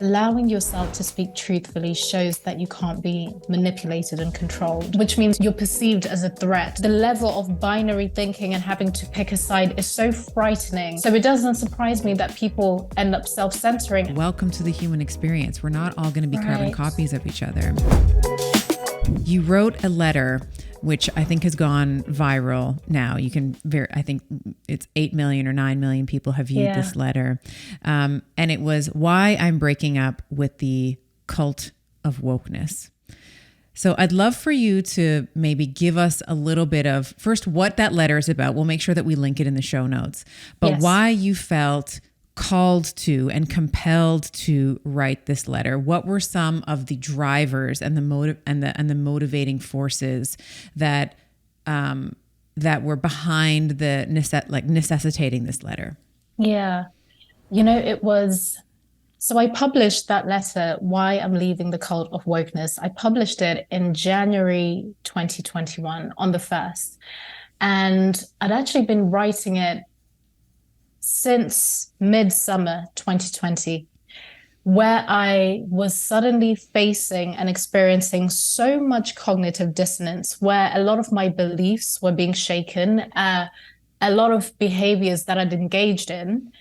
Allowing yourself to speak truthfully shows that you can't be manipulated and controlled, which means you're perceived as a threat. The level of binary thinking and having to pick a side is so frightening. So it doesn't surprise me that people end up self-censoring. Welcome to the human experience. We're not all going to be carbon copies of each other. You wrote a letter, which I think has gone viral now. I think it's 8 million or 9 million people have viewed this letter. And it was why I'm breaking up with the cult of wokeness. So I'd love for you to maybe give us a little bit of, first, what that letter is about. We'll make sure that we link it in the show notes. But why you felt called to and compelled to write this letter. What were some of the drivers and the motivating forces that were behind the necessitating this letter? Yeah, so I published that letter, Why I'm Leaving the Cult of Wokeness. I published it in January 2021 on the 1st. And I'd actually been writing it since midsummer 2020, where I was suddenly facing and experiencing so much cognitive dissonance, where a lot of my beliefs were being shaken, a lot of behaviors that I'd engaged in.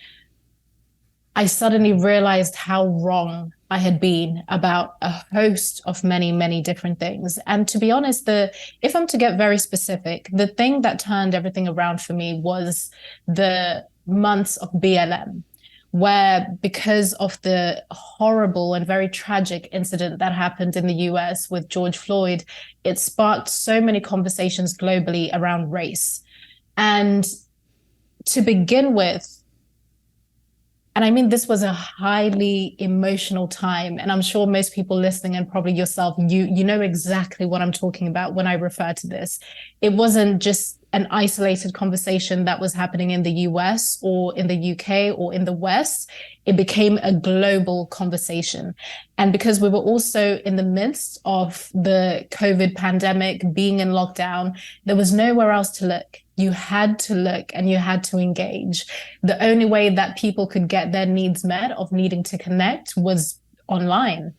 I suddenly realized how wrong I had been about a host of many, many different things. And to be honest, if I'm to get very specific, the thing that turned everything around for me was the months of BLM, where because of the horrible and very tragic incident that happened in the US with George Floyd, it sparked so many conversations globally around race. And to begin with, and I mean, this was a highly emotional time. And I'm sure most people listening, and probably yourself, you know exactly what I'm talking about when I refer to this. It wasn't just an isolated conversation that was happening in the US or in the UK or in the West. It became a global conversation. And because we were also in the midst of the COVID pandemic, being in lockdown, there was nowhere else to look. You had to look and you had to engage. The only way that people could get their needs met of needing to connect was online.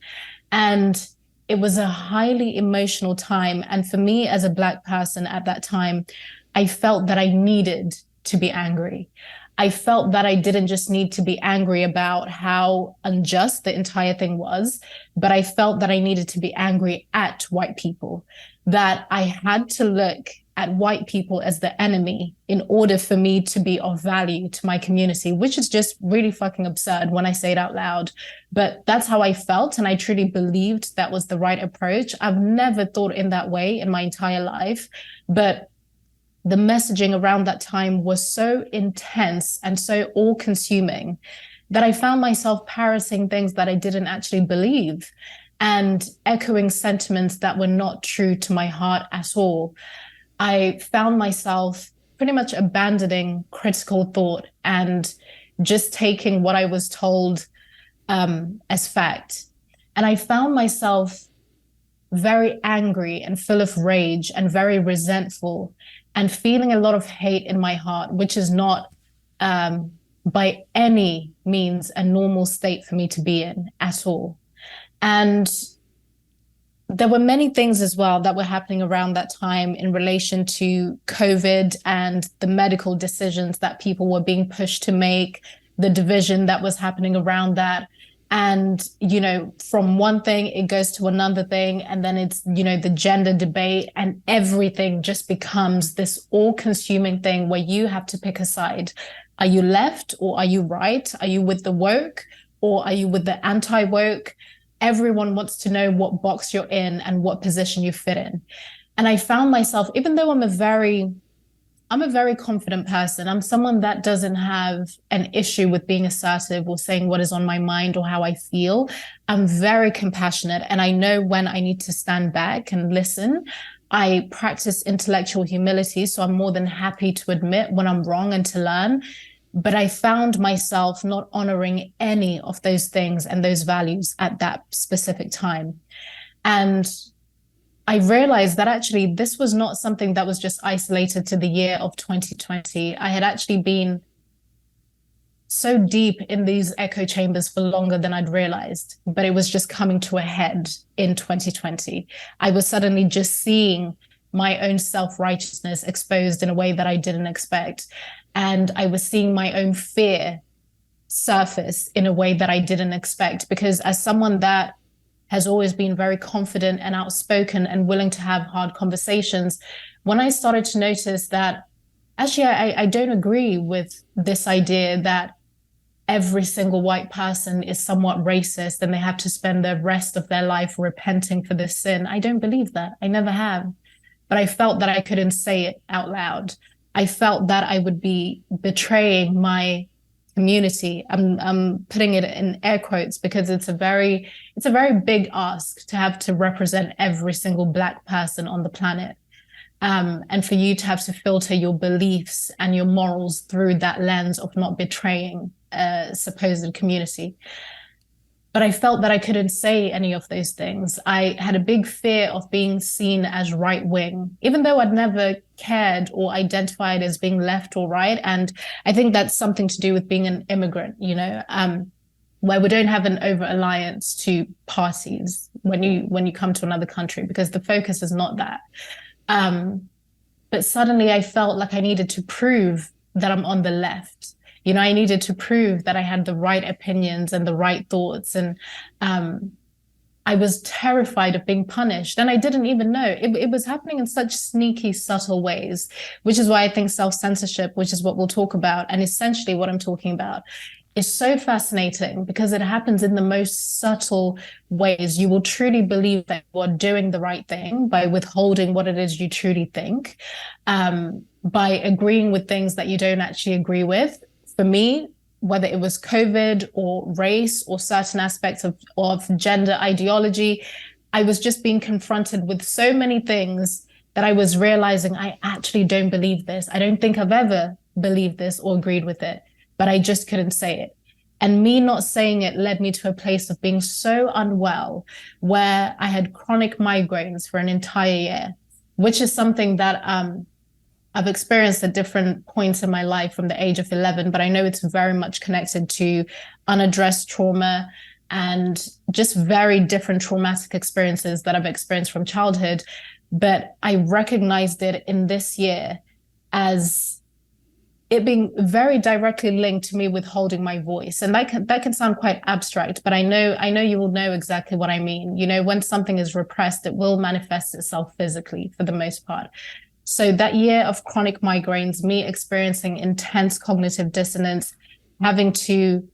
And it was a highly emotional time. And for me as a Black person at that time, I felt that I needed to be angry. I felt that I didn't just need to be angry about how unjust the entire thing was, but I felt that I needed to be angry at white people, that I had to look at white people as the enemy in order for me to be of value to my community, which is just really fucking absurd when I say it out loud. But that's how I felt. And I truly believed that was the right approach. I've never thought in that way in my entire life, but the messaging around that time was so intense and so all-consuming that I found myself parroting things that I didn't actually believe and echoing sentiments that were not true to my heart at all. I found myself pretty much abandoning critical thought and just taking what I was told as fact. And I found myself very angry and full of rage and very resentful and feeling a lot of hate in my heart, which is not by any means a normal state for me to be in at all. And there were many things as well that were happening around that time in relation to COVID and the medical decisions that people were being pushed to make, the division that was happening around that. And, from one thing, it goes to another thing. And then it's, the gender debate, and everything just becomes this all-consuming thing where you have to pick a side. Are you left or are you right? Are you with the woke or are you with the anti-woke? Everyone wants to know what box you're in and what position you fit in. And I found myself, even though I'm a very confident person. I'm someone that doesn't have an issue with being assertive or saying what is on my mind or how I feel. I'm very compassionate, and I know when I need to stand back and listen. I practice intellectual humility, so I'm more than happy to admit when I'm wrong and to learn. But I found myself not honoring any of those things and those values at that specific time. And I realized that actually this was not something that was just isolated to the year of 2020. I had actually been so deep in these echo chambers for longer than I'd realized, but it was just coming to a head in 2020. I was suddenly just seeing my own self-righteousness exposed in a way that I didn't expect. And I was seeing my own fear surface in a way that I didn't expect. Because as someone that has always been very confident and outspoken and willing to have hard conversations, when I started to notice that actually I don't agree with this idea that every single white person is somewhat racist and they have to spend the rest of their life repenting for this sin. I don't believe that. I never have. But I felt that I couldn't say it out loud. I felt that I would be betraying my community. I'm putting it in air quotes because it's a very big ask to have to represent every single Black person on the planet. And for you to have to filter your beliefs and your morals through that lens of not betraying a supposed community. But I felt that I couldn't say any of those things. I had a big fear of being seen as right wing, even though I'd never cared or identified as being left or right. And I think that's something to do with being an immigrant, where we don't have an over alliance to parties when you come to another country, because the focus is not that. But suddenly I felt like I needed to prove that I'm on the left. I needed to prove that I had the right opinions and the right thoughts. And I was terrified of being punished. And I didn't even know. It was happening in such sneaky, subtle ways, which is why I think self-censorship, which is what we'll talk about, and essentially what I'm talking about, is so fascinating because it happens in the most subtle ways. You will truly believe that you are doing the right thing by withholding what it is you truly think, by agreeing with things that you don't actually agree with. For me, whether it was COVID or race or certain aspects of gender ideology, I was just being confronted with so many things that I was realizing I actually don't believe this. I don't think I've ever believed this or agreed with it, but I just couldn't say it. And me not saying it led me to a place of being so unwell, where I had chronic migraines for an entire year, which is something that I've experienced at different points in my life from the age of 11, but I know it's very much connected to unaddressed trauma and just very different traumatic experiences that I've experienced from childhood. But I recognized it in this year as it being very directly linked to me withholding my voice. And that can sound quite abstract, but I know you will know exactly what I mean. When something is repressed, it will manifest itself physically for the most part. So that year of chronic migraines, me experiencing intense cognitive dissonance, having to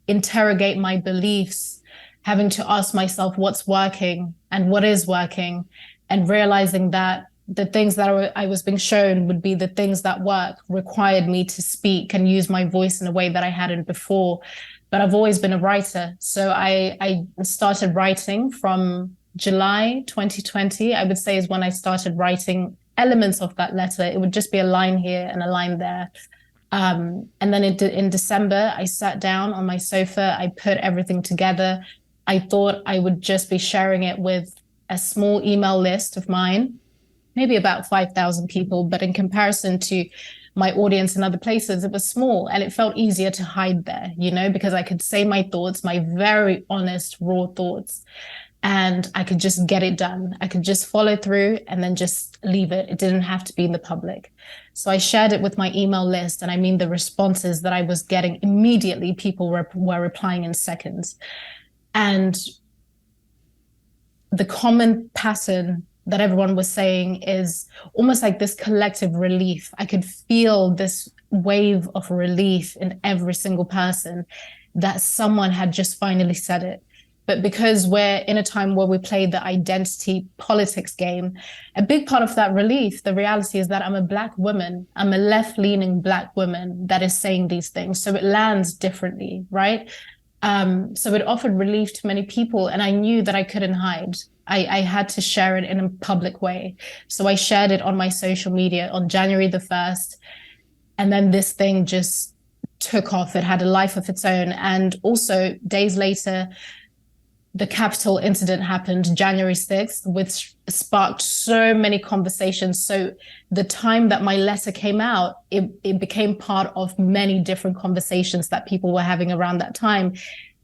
interrogate my beliefs, having to ask myself what's working and what is working, and realizing that the things that I was being shown would be the things that work, required me to speak and use my voice in a way that I hadn't before. But I've always been a writer. So I started writing from July 2020, I would say, is when I started writing elements of that letter. It would just be a line here and a line there. And then in December, I sat down on my sofa. I put everything together. I thought I would just be sharing it with a small email list of mine, maybe about 5,000 people. But in comparison to my audience in other places, it was small and it felt easier to hide there, because I could say my thoughts, my very honest, raw thoughts. And I could just get it done. I could just follow through and then just leave it. It didn't have to be in the public. So I shared it with my email list. And I mean, the responses that I was getting immediately, people were replying in seconds. And the common pattern that everyone was saying is almost like this collective relief. I could feel this wave of relief in every single person that someone had just finally said it. But because we're in a time where we play the identity politics game, a big part of that relief, the reality is that I'm a Black woman. I'm a left-leaning Black woman that is saying these things. So it lands differently, right? So it offered relief to many people. And I knew that I couldn't hide. I had to share it in a public way. So I shared it on my social media on January the 1st. And then this thing just took off. It had a life of its own. And also days later, the Capitol incident happened January 6th, which sparked so many conversations. So the time that my letter came out, it became part of many different conversations that people were having around that time.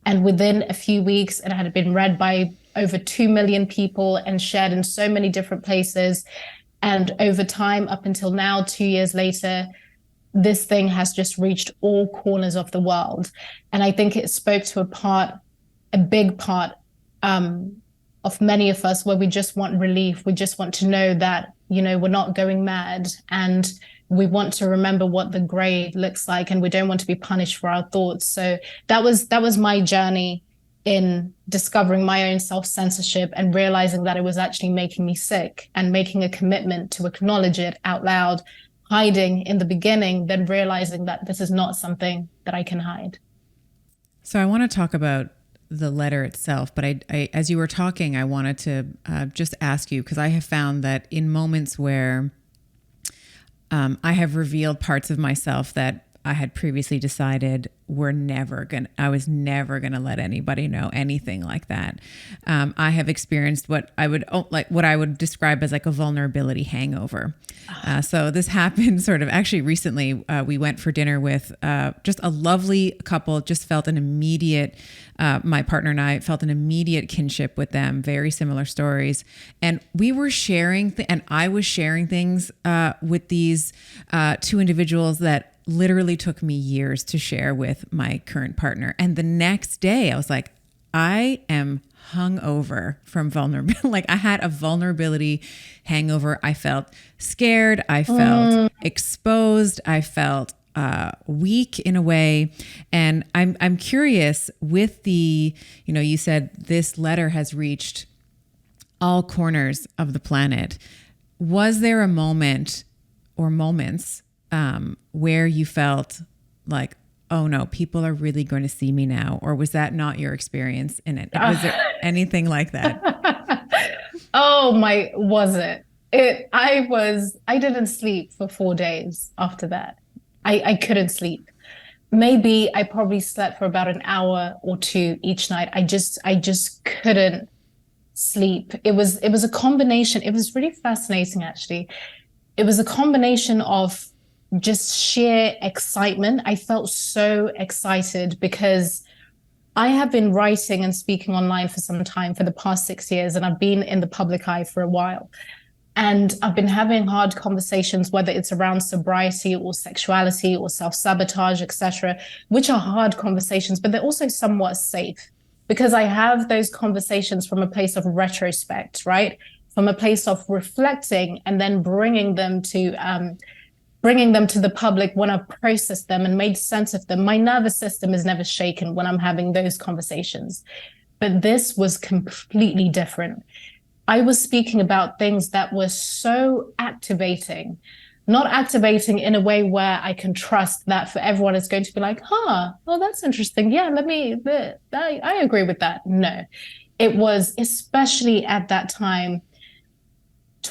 And within a few weeks, it had been read by over 2 million people and shared in so many different places. And over time, up until now, 2 years later, this thing has just reached all corners of the world. And I think it spoke to a big part of many of us, where we just want relief. We just want to know that, we're not going mad, and we want to remember what the grave looks like, and we don't want to be punished for our thoughts. So that was my journey in discovering my own self-censorship and realizing that it was actually making me sick, and making a commitment to acknowledge it out loud, hiding in the beginning, then realizing that this is not something that I can hide. So I want to talk about the letter itself, but I as you were talking, I wanted to just ask you, because I have found that in moments where I have revealed parts of myself that I had previously decided I was never gonna let anybody know anything like that. I have experienced what I would describe as like a vulnerability hangover. So this happened sort of actually recently. We went for dinner with just a lovely couple. Just felt an immediate, my partner and I felt an immediate kinship with them. Very similar stories, and we were sharing, and I was sharing things with these two individuals that literally took me years to share with my current partner. And the next day I was like, I am hungover from vulnerability. Like, I had a vulnerability hangover. I felt scared. I felt exposed. I felt weak in a way. And I'm curious, with the, you said this letter has reached all corners of the planet. Was there a moment or moments where you felt like, oh no, people are really going to see me now? Or was that not your experience in it? Was there anything like that? Was it? I didn't sleep for 4 days after that. I couldn't sleep. Maybe I probably slept for about an hour or two each night. I just couldn't sleep. It was a combination. It was really fascinating, actually. It was a combination of just sheer excitement. I felt so excited because I have been writing and speaking online for some time, for the past 6 years, and I've been in the public eye for a while. And I've been having hard conversations, whether it's around sobriety or sexuality or self-sabotage, etc., which are hard conversations, but they're also somewhat safe, because I have those conversations from a place of retrospect, right? From a place of reflecting, and then bringing them to the public when I've processed them and made sense of them. My nervous system is never shaken when I'm having those conversations. But this was completely different. I was speaking about things that were so activating, not activating in a way where I can trust that for everyone it's going to be like, well, that's interesting. Yeah, I agree with that. No, it was, especially at that time,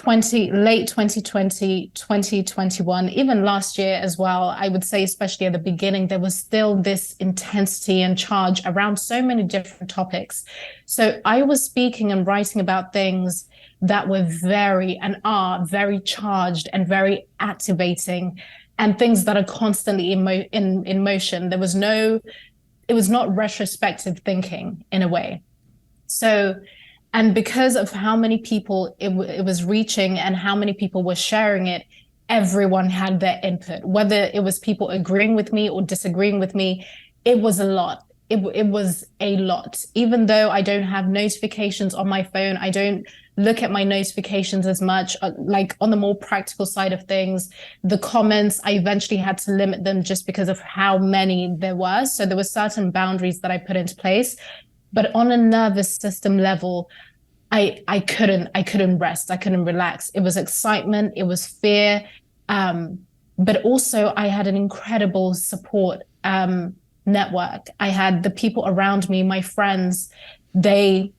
late 2020, 2021, even last year as well. I would say, especially at the beginning, there was still this intensity and charge around so many different topics. So I was speaking and writing about things that were are very charged and very activating, and things that are constantly in motion. It was not retrospective thinking in a way. So, and because of how many people it was reaching and how many people were sharing it, everyone had their input. Whether it was people agreeing with me or disagreeing with me, it was a lot. It was a lot. Even though I don't have notifications on my phone, I don't look at my notifications as much. Like, on the more practical side of things, the comments, I eventually had to limit them just because of how many there were. So there were certain boundaries that I put into place. But on a nervous system level, I couldn't rest. I couldn't relax. It was excitement. It was fear. But also I had an incredible support network. I had the people around me, my friends. They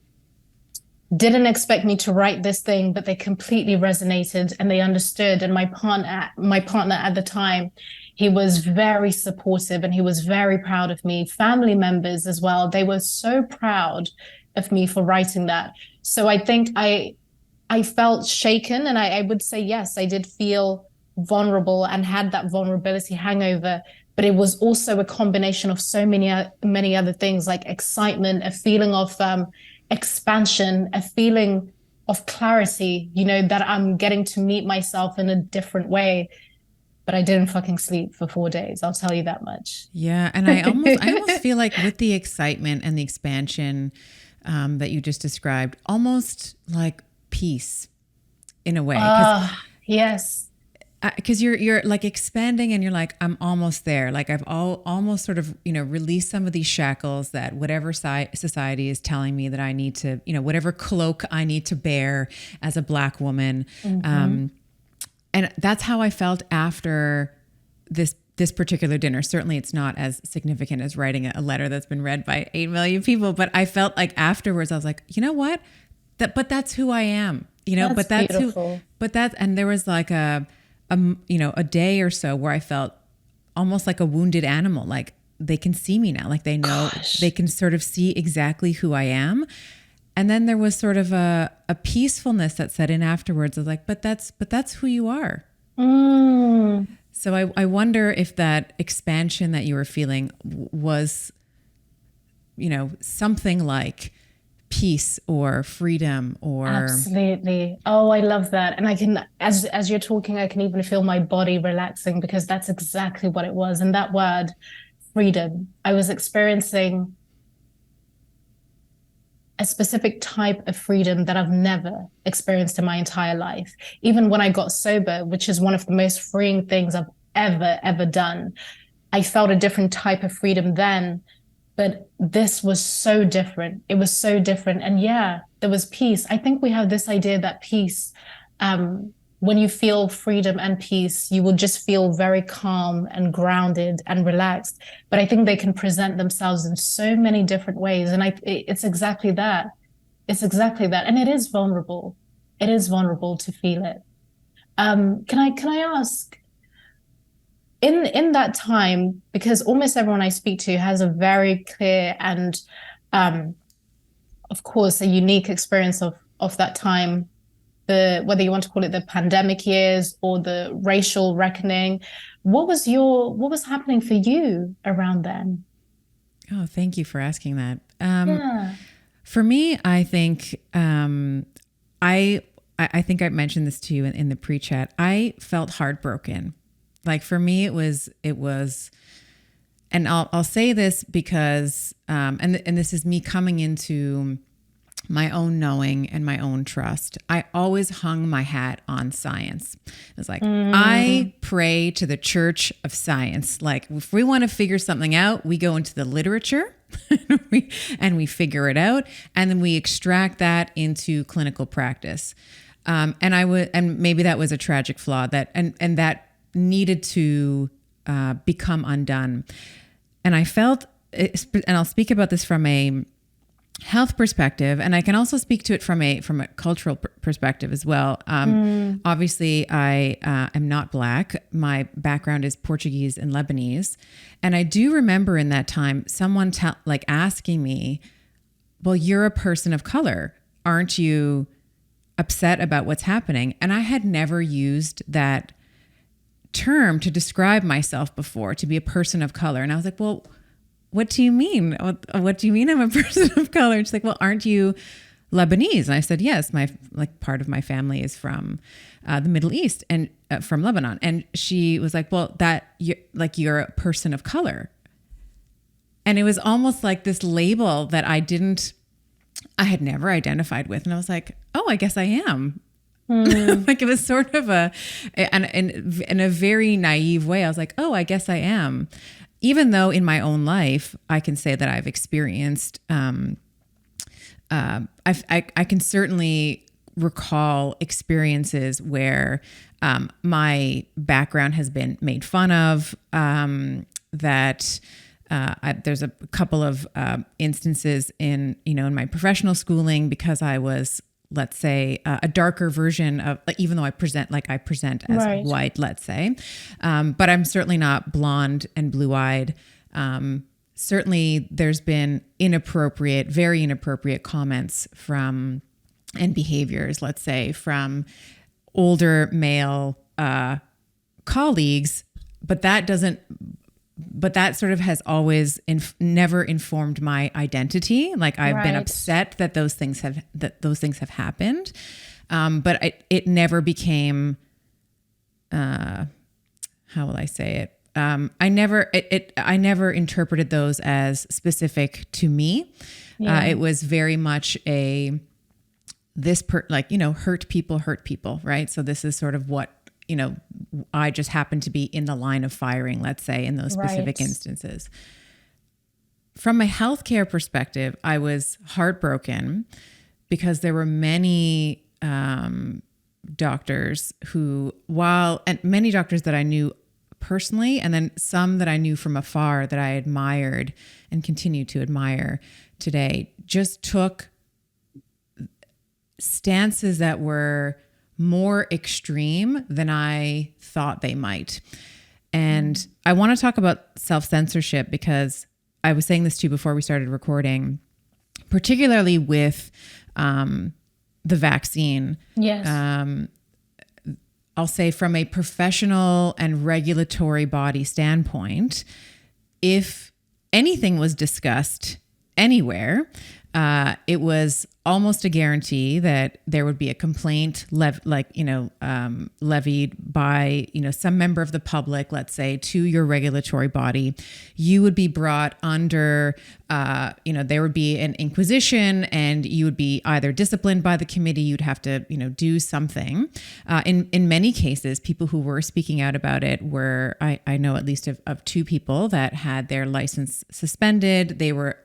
didn't expect me to write this thing, but they completely resonated and they understood. And my partner at the time, he was very supportive and he was very proud of me. Family members as well. They were so proud of me for writing that. So I think I felt shaken, and I would say, yes, I did feel vulnerable and had that vulnerability hangover, but it was also a combination of so many other things, like excitement, a feeling of expansion, a feeling of clarity, that I'm getting to meet myself in a different way. But I didn't fucking sleep for 4 days. I'll tell you that much. Yeah. And I almost feel like with the excitement and the expansion that you just described, almost like peace in a way. Yes. Because you're like expanding and you're like, I'm almost there. Like I've almost sort of, released some of these shackles that whatever society is telling me that I need to, whatever cloak I need to bear as a Black woman. And that's how I felt after this particular dinner. Certainly it's not as significant as writing a letter that's been read by 8 million people, but I felt like afterwards I was like, you know what? But that's who I am, That's beautiful. And there was like a day or so where I felt almost like a wounded animal. Like they can see me now. Like they know, they can sort of see exactly who I am. And then there was sort of a peacefulness that set in afterwards. I was like, but that's who you are. So I wonder if that expansion that you were feeling was, something like peace or freedom or... Absolutely. Oh, I love that. And I can, as you're talking, I can even feel my body relaxing, because that's exactly what it was. And that word, freedom, I was experiencing a specific type of freedom that I've never experienced in my entire life. Even when I got sober, which is one of the most freeing things I've ever done, I felt a different type of freedom then. But this was so different. It was so different. And yeah, there was peace. I think we have this idea that peace, when you feel freedom and peace, you will just feel very calm and grounded and relaxed. But I think they can present themselves in so many different ways. And it's exactly that. It's exactly that. And it is vulnerable. It is vulnerable to feel it. Can I ask, in that time, because almost everyone I speak to has a very clear and, of course, a unique experience of that time, whether you want to call it the pandemic years or the racial reckoning, what was happening for you around then? Oh, thank you for asking that. Yeah. For me, I think I think I mentioned this to you in the pre-chat. I felt heartbroken. Like for me, it was, and I'll say this because, and this is me coming into my own knowing and my own trust. I always hung my hat on science. It was like, I pray to the church of science. Like if we want to figure something out, we go into the literature and we figure it out. And then we extract that into clinical practice. And maybe that was a tragic flaw that needed to become undone. And I felt, and I'll speak about this from a health perspective, and I can also speak to it from a cultural perspective as well. Obviously, I am not Black. My background is Portuguese and Lebanese, and I do remember in that time someone asking me, "Well, you're a person of color, aren't you upset about what's happening?" And I had never used that term to describe myself before, to be a person of color, and I was like, "Well, what do you mean? What do you mean I'm a person of color?" And she's like, "Well, aren't you Lebanese?" And I said, "Yes, part of my family is from the Middle East and from Lebanon." And she was like, "Well, you're a person of color." And it was almost like this label that I had never identified with. And I was like, "Oh, I guess I am." Like it was sort of in a very naive way. I was like, "Oh, I guess I am." Even though in my own life, I can say that I've experienced, I can certainly recall experiences where my background has been made fun of, there's a couple of instances in my professional schooling because I was, let's say, a darker version of, even though I present as Right. white, let's say, but I'm certainly not blonde and blue-eyed. certainly there's been very inappropriate comments from and behaviors, let's say, from older male colleagues, but that sort of has always never informed my identity. Like I've been upset that those things have happened, but it never became. How will I say it? I never interpreted those as specific to me. Yeah. It was very much hurt people, right? So this is sort of what, I just happened to be in the line of firing, let's say, in those specific instances. From a healthcare perspective, I was heartbroken because there were many doctors many doctors that I knew personally, and then some that I knew from afar that I admired and continue to admire today, just took stances that were more extreme than I thought they might. And I want to talk about self-censorship because I was saying this to you before we started recording, particularly with the vaccine. Yes. I'll say from a professional and regulatory body standpoint, if anything was discussed anywhere, it was almost a guarantee that there would be a complaint levied by, some member of the public, let's say, to your regulatory body. You would be brought under, there would be an inquisition, and you would be either disciplined by the committee. You'd have to, do something. In many cases, people who were speaking out about it were, I know at least of two people that had their license suspended. They were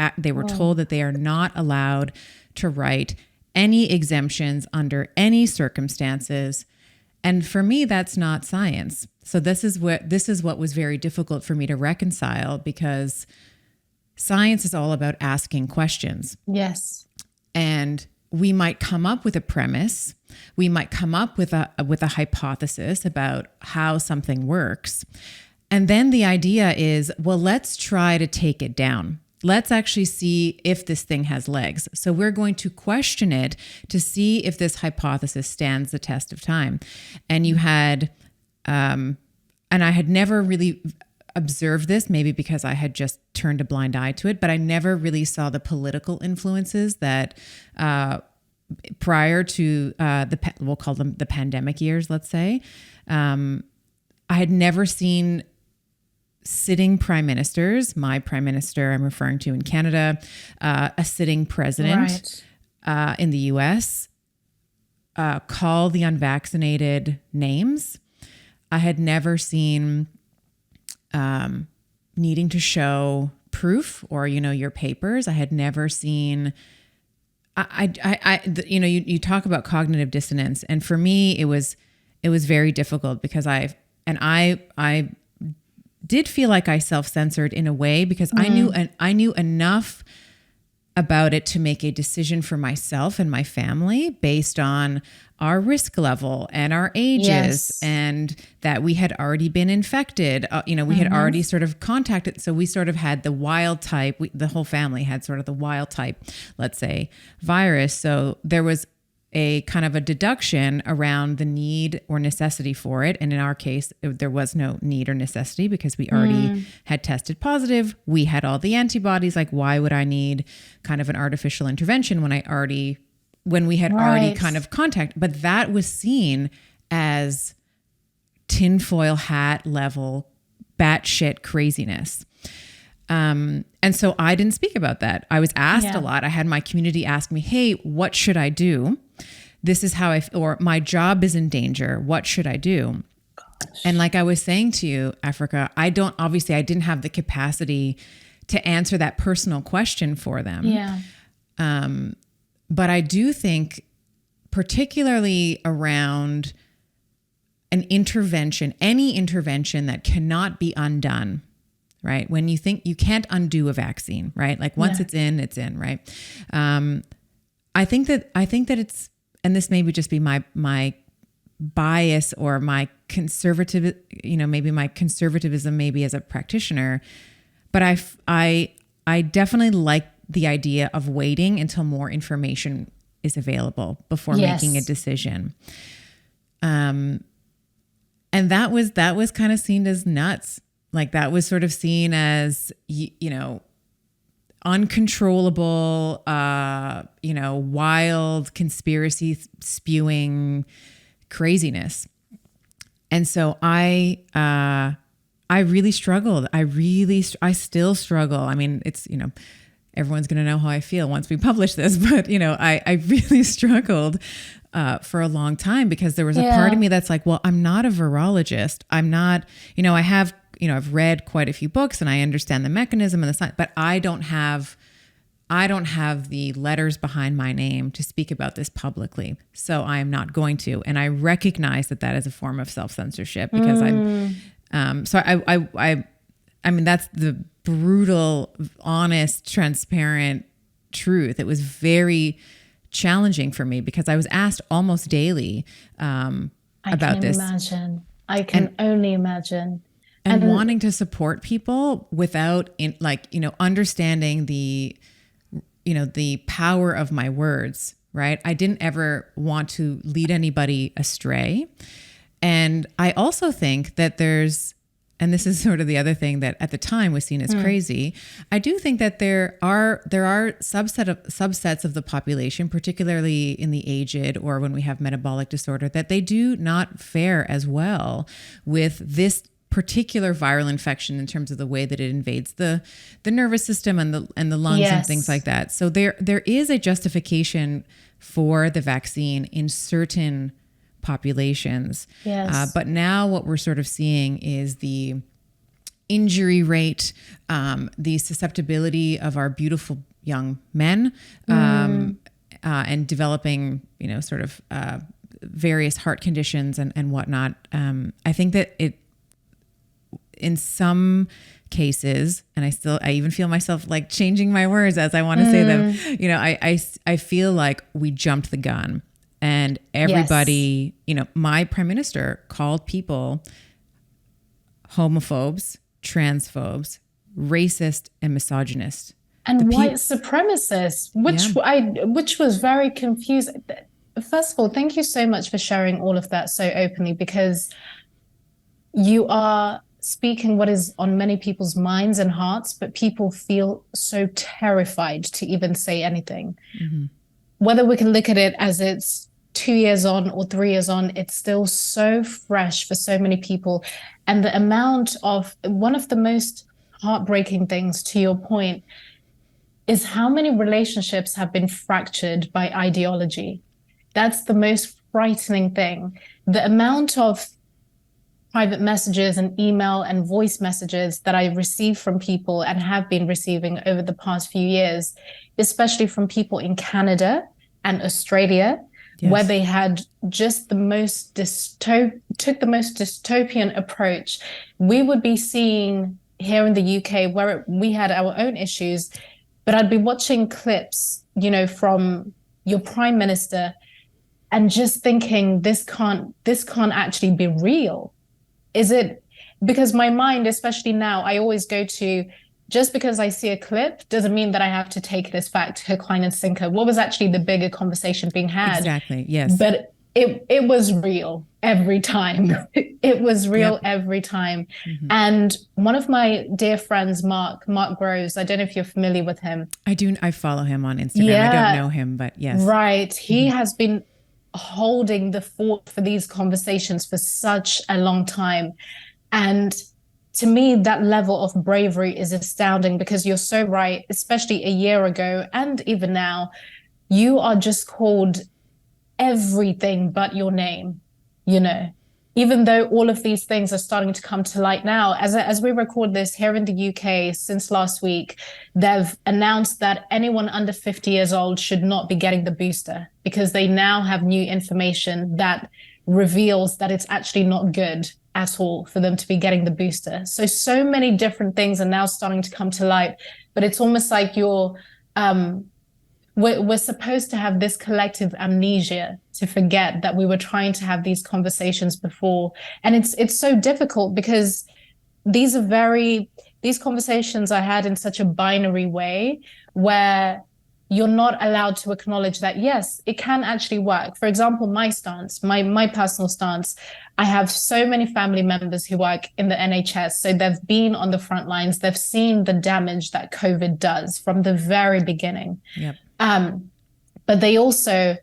told that they are not allowed to write any exemptions under any circumstances. And for me, that's not science. So this is what was very difficult for me to reconcile, because science is all about asking questions. Yes. And we might come up with a premise. We might come up with a hypothesis about how something works. And then the idea is, well, let's try to take it down. Let's actually see if this thing has legs. So we're going to question it to see if this hypothesis stands the test of time. And you had, and I had never really observed this, maybe because I had just turned a blind eye to it, but I never really saw the political influences that prior to we'll call them the pandemic years, let's say. I had never seen sitting prime ministers, my prime minister I'm referring to in Canada, a sitting president in the US, call the unvaccinated names. I had never seen needing to show proof or, your papers. I had never seen, you talk about cognitive dissonance. And for me, it was very difficult because I did feel like I self-censored in a way because I knew enough about it to make a decision for myself and my family based on our risk level and our ages, and that we had already been infected. We had already sort of contacted. So we sort of had the wild type. The whole family had sort of the wild type, let's say, virus. So there was a kind of a deduction around the need or necessity for it. And in our case, there was no need or necessity because we already had tested positive. We had all the antibodies. Like, why would I need kind of an artificial intervention when we had already kind of contact? But that was seen as tinfoil hat level batshit craziness. And so I didn't speak about that. I was asked a lot. I had my community ask me, hey, what should I do? This is how or my job is in danger. What should I do? Gosh. And like I was saying to you, Africa, I didn't have the capacity to answer that personal question for them. Yeah. But I do think particularly around an intervention, any intervention that cannot be undone, right? When you think you can't undo a vaccine, right? Like once it's in, right? I think that it's, and this may just be my bias or my conservative, maybe my conservatism, maybe as a practitioner, but I definitely like the idea of waiting until more information is available before making a decision. And that was kind of seen as nuts. Like that was sort of seen as, you know, uncontrollable, you know, wild conspiracy spewing craziness. And so I really struggled. I still struggle. I mean, it's, you know, everyone's going to know how I feel once we publish this, but you know, I really struggled for a long time because there was a part of me that's like, well, I'm not a virologist. I'm not, you know, I've read quite a few books and I understand the mechanism and the science, but I don't have the letters behind my name to speak about this publicly. So I'm not going to. And I recognize that is a form of self-censorship because I mean, that's the brutal, honest, transparent truth. It was very challenging for me because I was asked almost daily about this. I can only imagine. And wanting to support people without understanding the power of my words, right? I didn't ever want to lead anybody astray. And I also think that and this is sort of the other thing that at the time was seen as crazy. I do think that there are subsets of the population, particularly in the aged or when we have metabolic disorder, that they do not fare as well with this particular viral infection in terms of the way that it invades the nervous system and the lungs and things like that. So there is a justification for the vaccine in certain populations. But now what we're sort of seeing is the injury rate, the susceptibility of our beautiful young men, and developing, you know, sort of various heart conditions and whatnot. I think that in some cases, and I even feel myself like changing my words as I want to say them, you know, I feel like we jumped the gun. And everybody, you know, my prime minister called people homophobes, transphobes, racist, and misogynist. And white supremacists, which was very confusing. First of all, thank you so much for sharing all of that so openly, because you are speaking what is on many people's minds and hearts, but people feel so terrified to even say anything. Whether we can look at it as it's 2 years on or 3 years on, it's still so fresh for so many people. And the amount of, one of the most heartbreaking things, to your point, is how many relationships have been fractured by ideology. That's the most frightening thing. The amount of private messages and email and voice messages that I receive from people and have been receiving over the past few years, especially from people in Canada and Australia, where they had just the most took the most dystopian approach. We would be seeing here in the UK where we had our own issues, but I'd be watching clips, you know, from your prime minister and just thinking, this can't actually be real. Is it? Because my mind, especially now, I always go to, just because I see a clip doesn't mean that I have to take it as fact, hook, line, and sinker. What was actually the bigger conversation being had? Exactly, yes. But it was real every time. It was real every time. And one of my dear friends, Mark Groves, I don't know if you're familiar with him. I do. I follow him on Instagram. I don't know him, but yes. Right. He has been holding the fort for these conversations for such a long time. And to me, that level of bravery is astounding, because you're so right, especially a year ago and even now, you are just called everything but your name, you know, even though all of these things are starting to come to light now. As we record this here in the UK, since last week, they've announced that anyone under 50 years old should not be getting the booster, because they now have new information that reveals that it's actually not good at all for them to be getting the booster. So many different things are now starting to come to light, but it's almost like we're supposed to have this collective amnesia to forget that we were trying to have these conversations before. And it's so difficult, because these are very these conversations are had in such a binary way where you're not allowed to acknowledge that, yes, it can actually work. For example, my stance, my personal stance, I have so many family members who work in the NHS. So they've been on the front lines. They've seen the damage that COVID does from the very beginning. Yep. But they also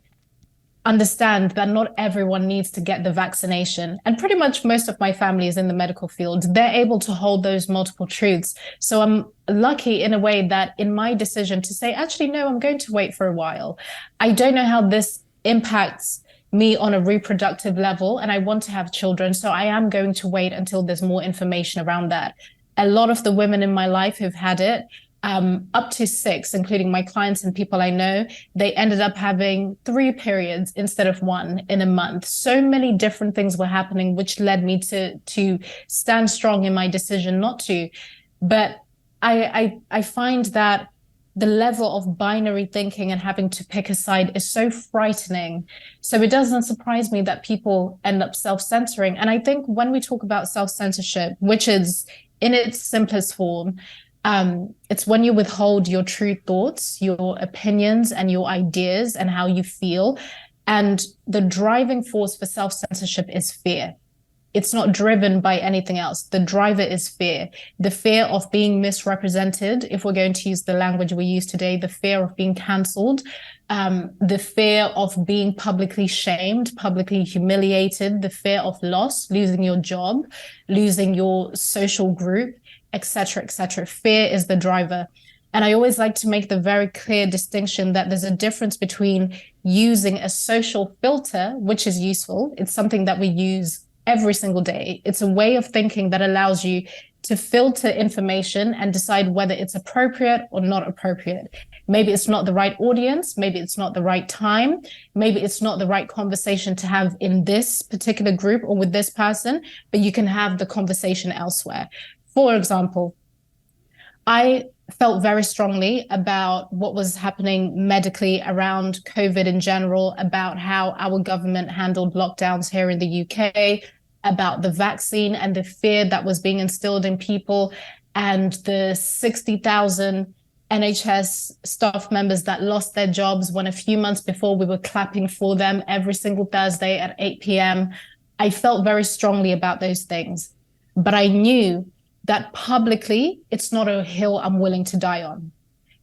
understand that not everyone needs to get the vaccination. And pretty much most of my family is in the medical field. They're able to hold those multiple truths. So I'm lucky in a way that in my decision to say, actually, no, I'm going to wait for a while. I don't know how this impacts me on a reproductive level, and I want to have children. So I am going to wait until there's more information around that. A lot of the women in my life who've had it, up to 6, including my clients and people I know, they ended up having 3 periods instead of 1 in a month. So many different things were happening, which led me to stand strong in my decision not to. But I find that the level of binary thinking and having to pick a side is so frightening. So it doesn't surprise me that people end up self-censoring. And I think when we talk about self-censorship, which is in its simplest form, it's when you withhold your true thoughts, your opinions, and your ideas and how you feel. And the driving force for self-censorship is fear. It's not driven by anything else. The driver is fear. The fear of being misrepresented, if we're going to use the language we use today, the fear of being cancelled, the fear of being publicly shamed, publicly humiliated, the fear of loss, losing your job, losing your social group, etc., etc. Fear is the driver. And I always like to make the very clear distinction that there's a difference between using a social filter, which is useful. It's something that we use every single day. It's a way of thinking that allows you to filter information and decide whether it's appropriate or not appropriate. Maybe it's not the right audience. Maybe it's not the right time. Maybe it's not the right conversation to have in this particular group or with this person, but you can have the conversation elsewhere. For example, I felt very strongly about what was happening medically around COVID in general, about how our government handled lockdowns here in the UK, about the vaccine and the fear that was being instilled in people, and the 60,000 NHS staff members that lost their jobs when a few months before we were clapping for them every single Thursday at 8 p.m. I felt very strongly about those things, but I knew that publicly, it's not a hill I'm willing to die on.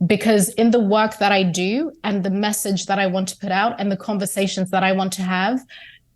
Because in the work that I do and the message that I want to put out and the conversations that I want to have,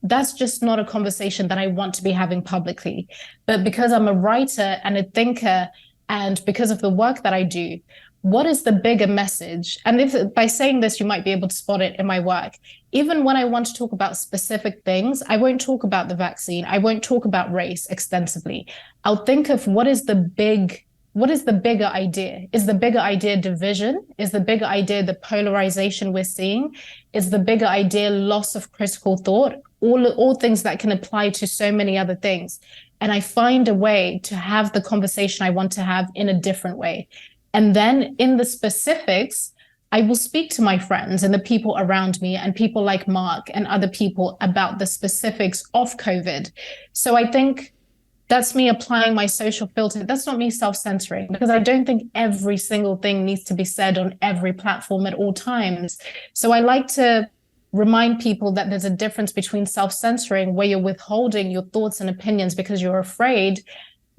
that's just not a conversation that I want to be having publicly. But because I'm a writer and a thinker, and because of the work that I do, what is the bigger message? And if by saying this, you might be able to spot it in my work. Even when I want to talk about specific things, I won't talk about the vaccine. I won't talk about race extensively. I'll think of what is the bigger idea? Is the bigger idea division? Is the bigger idea the polarization we're seeing? Is the bigger idea loss of critical thought? All things that can apply to so many other things. And I find a way to have the conversation I want to have in a different way. And then in the specifics, I will speak to my friends and the people around me and people like Mark and other people about the specifics of COVID. So I think that's me applying my social filter. That's not me self-censoring, because I don't think every single thing needs to be said on every platform at all times. So I like to remind people that there's a difference between self-censoring, where you're withholding your thoughts and opinions because you're afraid,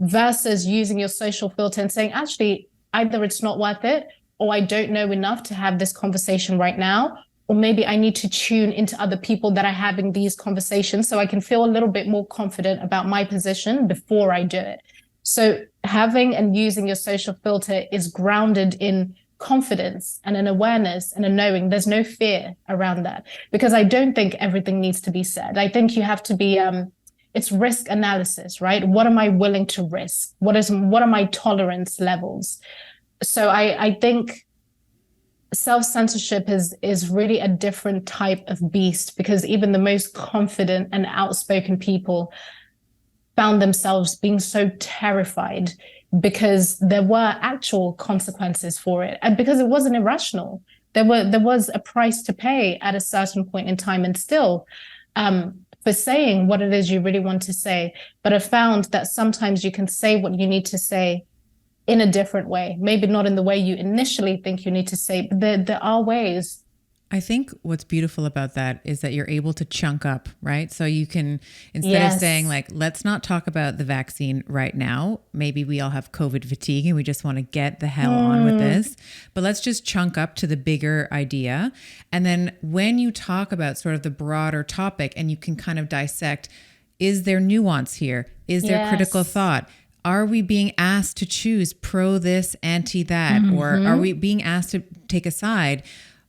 versus using your social filter and saying, actually, either it's not worth it, or I don't know enough to have this conversation right now, or maybe I need to tune into other people that are having these conversations so I can feel a little bit more confident about my position before I do it. So having and using your social filter is grounded in confidence and an awareness and a knowing. There's no fear around that, because I don't think everything needs to be said. I think you have to be, it's risk analysis, right? What am I willing to risk? What are my tolerance levels? So I think self-censorship is really a different type of beast, because even the most confident and outspoken people found themselves being so terrified because there were actual consequences for it, and because it wasn't irrational. There was a price to pay at a certain point in time, and still for saying what it is you really want to say. But I found that sometimes you can say what you need to say in a different way. Maybe not in the way you initially think you need to say, but there are ways. I think what's beautiful about that is that you're able to chunk up, right? So you can, instead of saying Yes. like, let's not talk about the vaccine right now. Maybe we all have COVID fatigue and we just want to get the hell on with this, but let's just chunk up to the bigger idea. And then when you talk about sort of the broader topic and you can kind of dissect, is there nuance here? Is there critical Yes. thought? Are we being asked to choose pro this, anti that? Or are we being asked to take a side?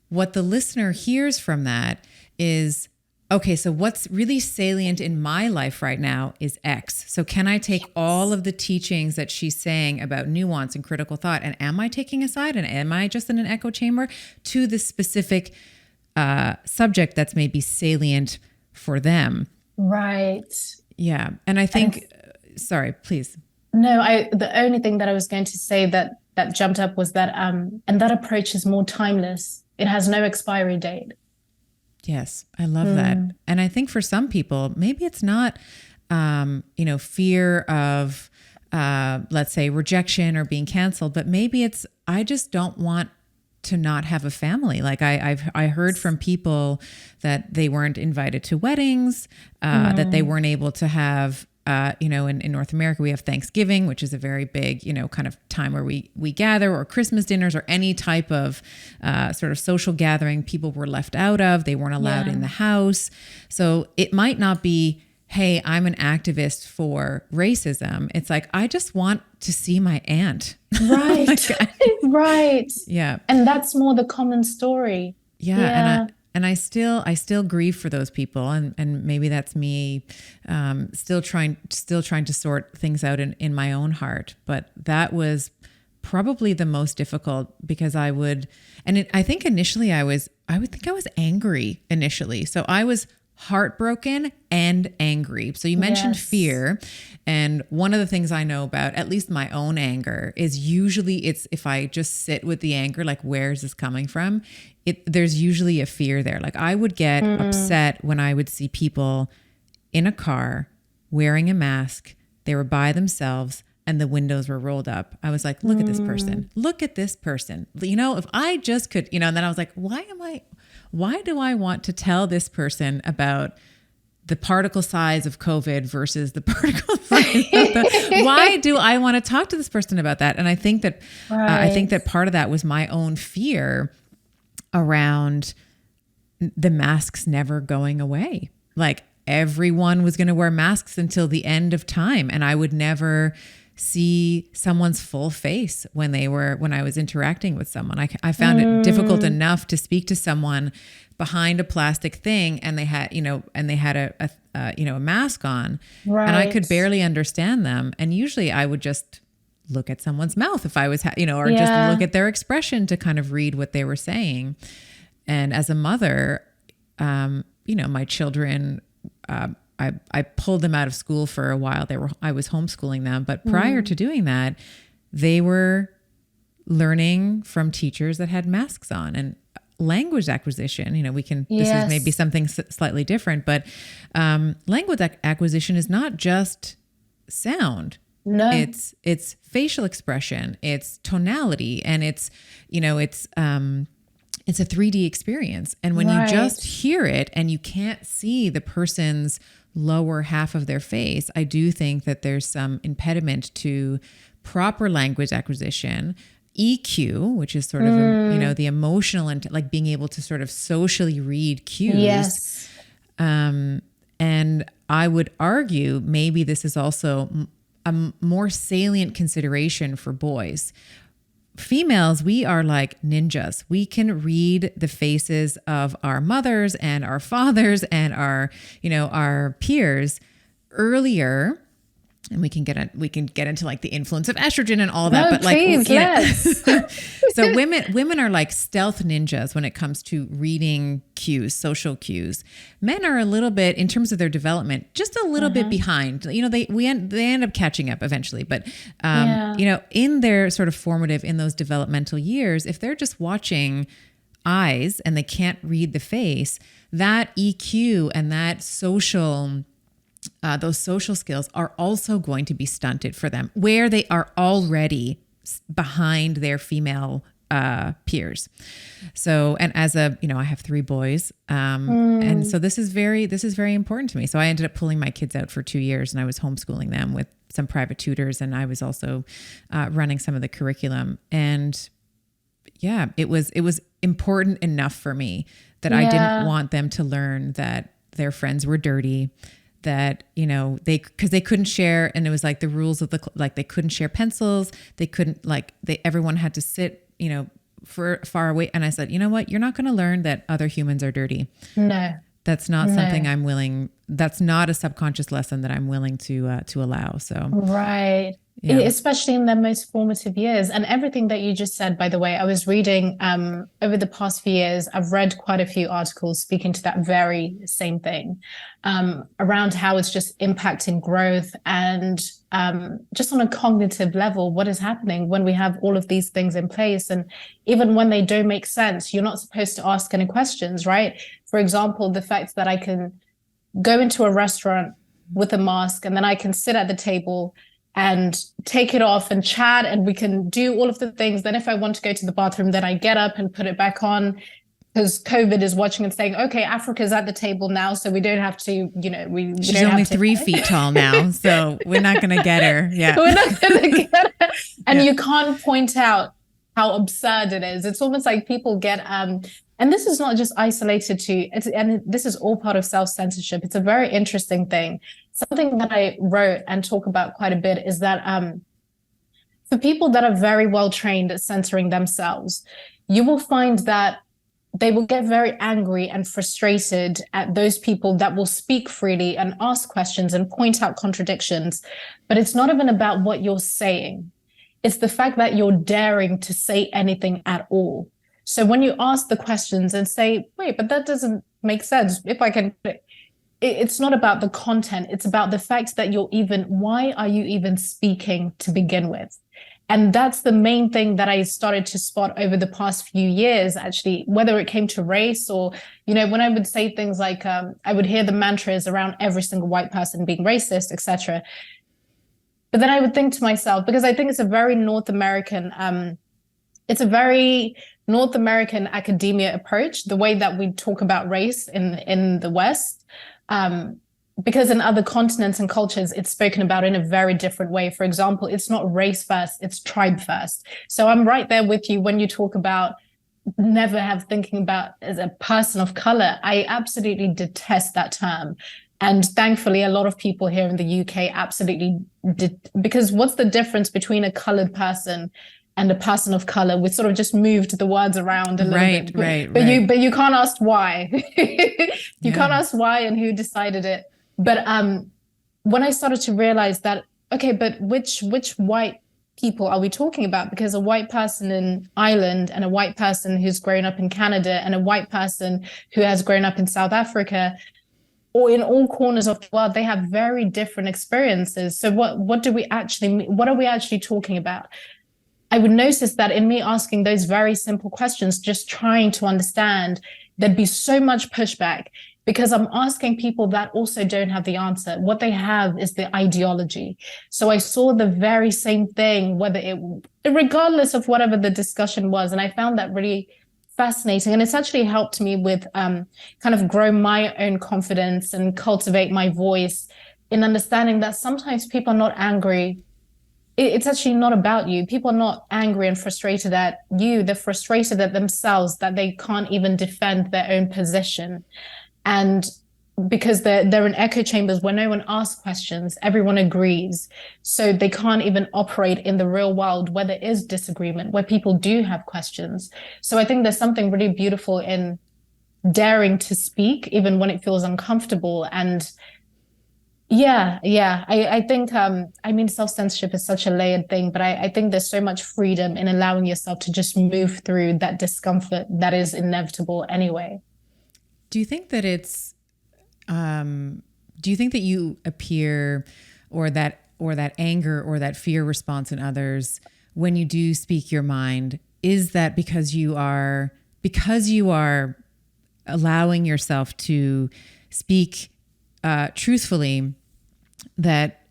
What the listener hears from that is, okay, so what's really salient in my life right now is X. So can I take all of the teachings that she's saying about nuance and critical thought, and am I taking a side, and am I just in an echo chamber to the specific subject that's maybe salient for them? Right. Yeah. And I think, sorry, please. No, the only thing that I was going to say that jumped up was that and that approach is more timeless. It has no expiry date. Yes, I love that. And I think for some people, maybe it's not, fear of, let's say, rejection or being canceled, but maybe it's, I just don't want to not have a family. Like I heard from people that they weren't invited to weddings, that they weren't able to have, in North America, we have Thanksgiving, which is a very big, kind of time where we gather, or Christmas dinners, or any type of sort of social gathering people were left out of. They weren't allowed in the house. So it might not be, hey, I'm an activist for racism. It's like, I just want to see my aunt. Right. Right. Yeah. And that's more the common story. Yeah. And I still grieve for those people, and maybe that's me still trying to sort things out in my own heart. But that was probably the most difficult, because I think initially I would think I was angry initially. So I was heartbroken and angry. So you mentioned fear. And one of the things I know about, at least my own anger, is usually it's, if I just sit with the anger, like, where is this coming from? There's usually a fear there. Like, I would get upset when I would see people in a car wearing a mask. They were by themselves and the windows were rolled up. I was like, look at this person. Look at this person. If I just could, and then I was like, why do I want to tell this person about the particle size of COVID versus the particle size why do I want to talk to this person about that? And I think that, part of that was my own fear around the masks never going away. Like, everyone was going to wear masks until the end of time, and I would never see someone's full face when I was interacting with someone. I found it difficult enough to speak to someone behind a plastic thing, and they had a mask on, and I could barely understand them. And usually I would just look at someone's mouth if I was, just look at their expression to kind of read what they were saying. And as a mother, my children, I pulled them out of school for a while. I was homeschooling them, but prior to doing that, they were learning from teachers that had masks on. And language acquisition, this is maybe something slightly different, but language acquisition is not just sound. No, it's facial expression, it's tonality, and it's a 3D experience. And when you just hear it and you can't see the person's lower half of their face, I do think that there's some impediment to proper language acquisition. EQ, which is sort of, the emotional and like being able to sort of socially read cues. Yes. And I would argue maybe this is also a more salient consideration for boys. Females, we are like ninjas. We can read the faces of our mothers and our fathers and our peers earlier. And we can get into like the influence of estrogen and all that. No, but please, yes. So women are like stealth ninjas when it comes to reading cues, social cues. Men are a little bit, in terms of their development, just a little bit behind. They end up catching up eventually. But in their sort of formative, in those developmental years, if they're just watching eyes and they can't read the face, that EQ and that those social skills are also going to be stunted for them, where they are already behind their female peers. So, and as a, you know, I have 3 boys. And so this is very important to me. So I ended up pulling my kids out for 2 years, and I was homeschooling them with some private tutors. And I was also running some of the curriculum. And yeah, it was important enough for me that I didn't want them to learn that their friends were dirty, that, you know, because they couldn't share. And it was like the rules of like they couldn't share pencils. They couldn't everyone had to sit, you know, for far away. And I said, you know what, you're not going to learn that other humans are dirty. No, that's not something I'm willing. That's not a subconscious lesson that I'm willing to allow. So, right. Yeah. Especially in their most formative years. And everything that you just said, by the way, I was reading over the past few years, I've read quite a few articles speaking to that very same thing, around how it's just impacting growth and just on a cognitive level, what is happening when we have all of these things in place. And even when they don't make sense, you're not supposed to ask any questions, right? For example, the fact that I can go into a restaurant with a mask and then I can sit at the table and take it off and chat, and we can do all of the things. Then if I want to go to the bathroom, then I get up and put it back on, because COVID is watching and saying, okay, Africa's at the table now, so we don't have to, you know, she's only 3 feet tall now, so we're not going to get her. Yeah. We're not going to get her. And you can't point out how absurd it is. It's almost like people get, and this is not just isolated to, and this is all part of self-censorship. It's a very interesting thing. Something that I wrote and talk about quite a bit is that for people that are very well trained at censoring themselves, you will find that they will get very angry and frustrated at those people that will speak freely and ask questions and point out contradictions. But it's not even about what you're saying. It's the fact that you're daring to say anything at all. So when you ask the questions and say, wait, but that doesn't make sense. If I can, it's not about the content. It's about the fact that why are you even speaking to begin with? And that's the main thing that I started to spot over the past few years, actually, whether it came to race or, you know, when I would say things like, I would hear the mantras around every single white person being racist, etc. But then I would think to myself, because I think it's a very North American academia approach, the way that we talk about race in the West. Because in other continents and cultures, it's spoken about in a very different way. For example, it's not race first, it's tribe first. So I'm right there with you when you talk about never have thinking about as a person of color. I absolutely detest that term. And thankfully, a lot of people here in the UK absolutely did, because what's the difference between a colored person and a person of color? We sort of just moved the words around a little bit. But you can't ask why. You can't ask why and who decided it. But when I started to realize that, okay, but which white people are we talking about? Because a white person in Ireland and a white person who's grown up in Canada and a white person who has grown up in South Africa or in all corners of the world, they have very different experiences. So what are we actually talking about? I would notice that in me asking those very simple questions, just trying to understand, there'd be so much pushback because I'm asking people that also don't have the answer. What they have is the ideology. So I saw the very same thing, regardless of whatever the discussion was. And I found that really fascinating. And it's actually helped me with kind of grow my own confidence and cultivate my voice in understanding that sometimes people are not angry. It's actually not about you. People are not angry and frustrated at you. They're frustrated at themselves that they can't even defend their own position. And because they're in echo chambers where no one asks questions, everyone agrees. So they can't even operate in the real world where there is disagreement, where people do have questions. So I think there's something really beautiful in daring to speak, even when it feels uncomfortable. And I think, self-censorship is such a layered thing, but I think there's so much freedom in allowing yourself to just move through that discomfort that is inevitable anyway. Do you think that you appear or that anger or that fear response in others when you do speak your mind, is that because you are allowing yourself to speak truthfully, that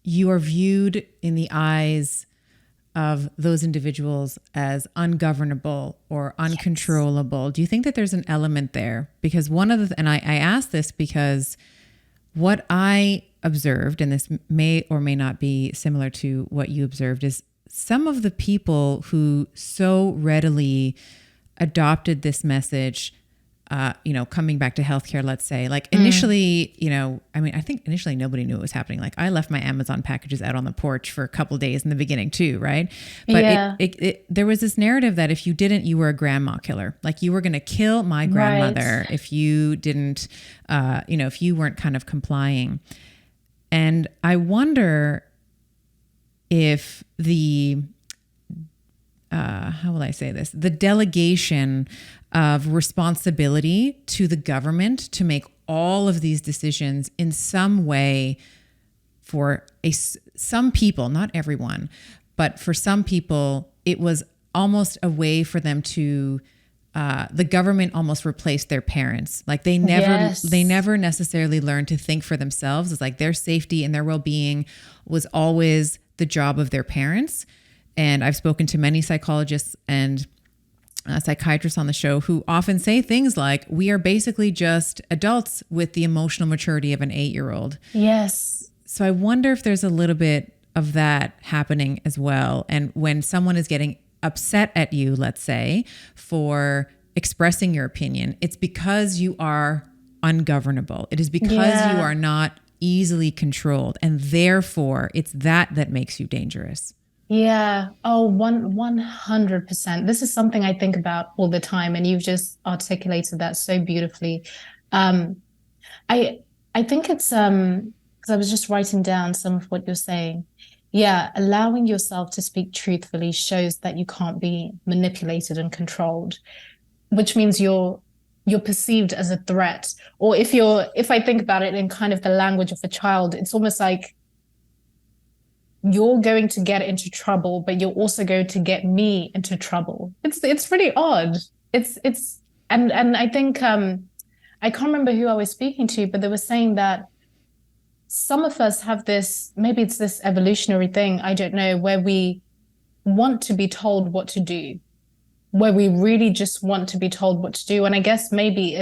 you are viewed in the eyes of those individuals as ungovernable or uncontrollable. Yes. Do you think that there's an element there? Because one of the, and I ask this because what I observed, and this may or may not be similar to what you observed, is some of the people who so readily adopted this message, coming back to healthcare, let's say, like initially, I think initially nobody knew what was happening. Like I left my Amazon packages out on the porch for a couple of days in the beginning too, right? But there was this narrative that if you didn't, you were a grandma killer. Like you were going to kill my grandmother if you didn't, if you weren't kind of complying. And I wonder if the, how will I say this? The delegation of responsibility to the government to make all of these decisions in some way for some people, not everyone, but for some people, it was almost a way for them to, the government almost replaced their parents. Like they never necessarily learned to think for themselves. It's like their safety and their well-being was always the job of their parents. And I've spoken to many psychologists and psychiatrists on the show who often say things like, we are basically just adults with the emotional maturity of an 8-year-old. Yes. So I wonder if there's a little bit of that happening as well. And when someone is getting upset at you, let's say, for expressing your opinion, it's because you are ungovernable. It is because you are not easily controlled. And therefore, it's that makes you dangerous. Yeah. Oh, 100%. This is something I think about all the time, and you've just articulated that so beautifully. I think it's because I was just writing down some of what you're saying. Yeah, allowing yourself to speak truthfully shows that you can't be manipulated and controlled, which means you're perceived as a threat. Or if I think about it in kind of the language of a child, it's almost like you're going to get into trouble, but you're also going to get me into trouble. It's really odd. And I think I can't remember who I was speaking to, but they were saying that some of us have this, maybe it's this evolutionary thing, I don't know, where we want to be told what to do, where we really just want to be told what to do. And I guess maybe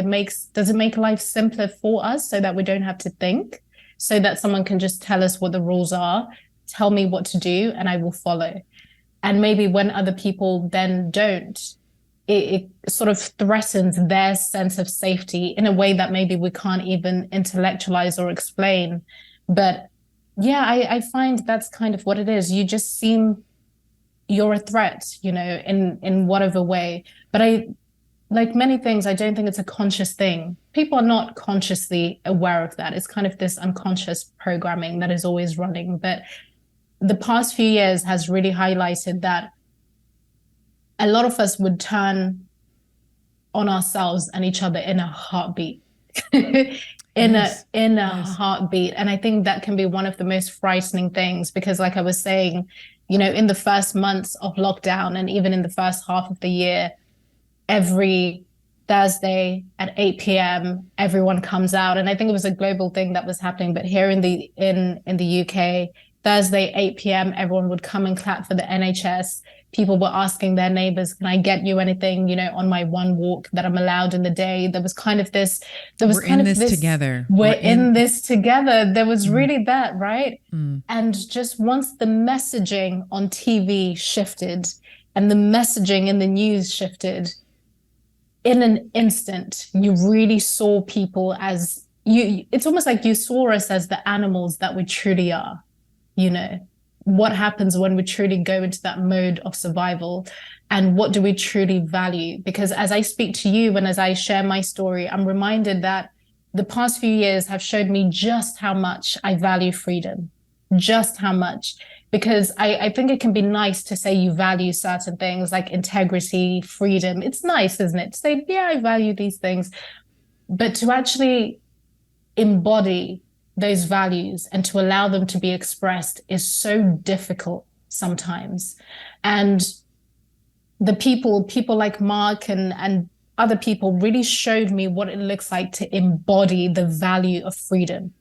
does it make life simpler for us so that we don't have to think, so that someone can just tell us what the rules are, tell me what to do, and I will follow. And maybe when other people then don't, it sort of threatens their sense of safety in a way that maybe we can't even intellectualize or explain. But yeah, I find that's kind of what it is. You just you're a threat, in whatever way. But like many things, I don't think it's a conscious thing. People are not consciously aware of that. It's kind of this unconscious programming that is always running. But the past few years has really highlighted that a lot of us would turn on ourselves and each other in a heartbeat. in a heartbeat. And I think that can be one of the most frightening things, because like I was saying, in the first months of lockdown and even in the first half of the year, every Thursday at 8 p.m. everyone comes out. And I think it was a global thing that was happening, but here in the UK, Thursday, 8 p.m., everyone would come and clap for the NHS. People were asking their neighbors, can I get you anything, on my one walk that I'm allowed in the day? There was kind of this, we're in this together. We're in this together. There was really that, right? And just once the messaging on TV shifted and the messaging in the news shifted, in an instant, you really saw people as it's almost like you saw us as the animals that we truly are. What happens when we truly go into that mode of survival, and what do we truly value? Because as I speak to you and as I share my story, I'm reminded that the past few years have showed me just how much I value freedom, just how much, because I think it can be nice to say you value certain things like integrity, freedom. It's nice, isn't it? To say, yeah, I value these things, but to actually embody those values and to allow them to be expressed is so difficult sometimes. And the people like Mark and other people really showed me what it looks like to embody the value of freedom,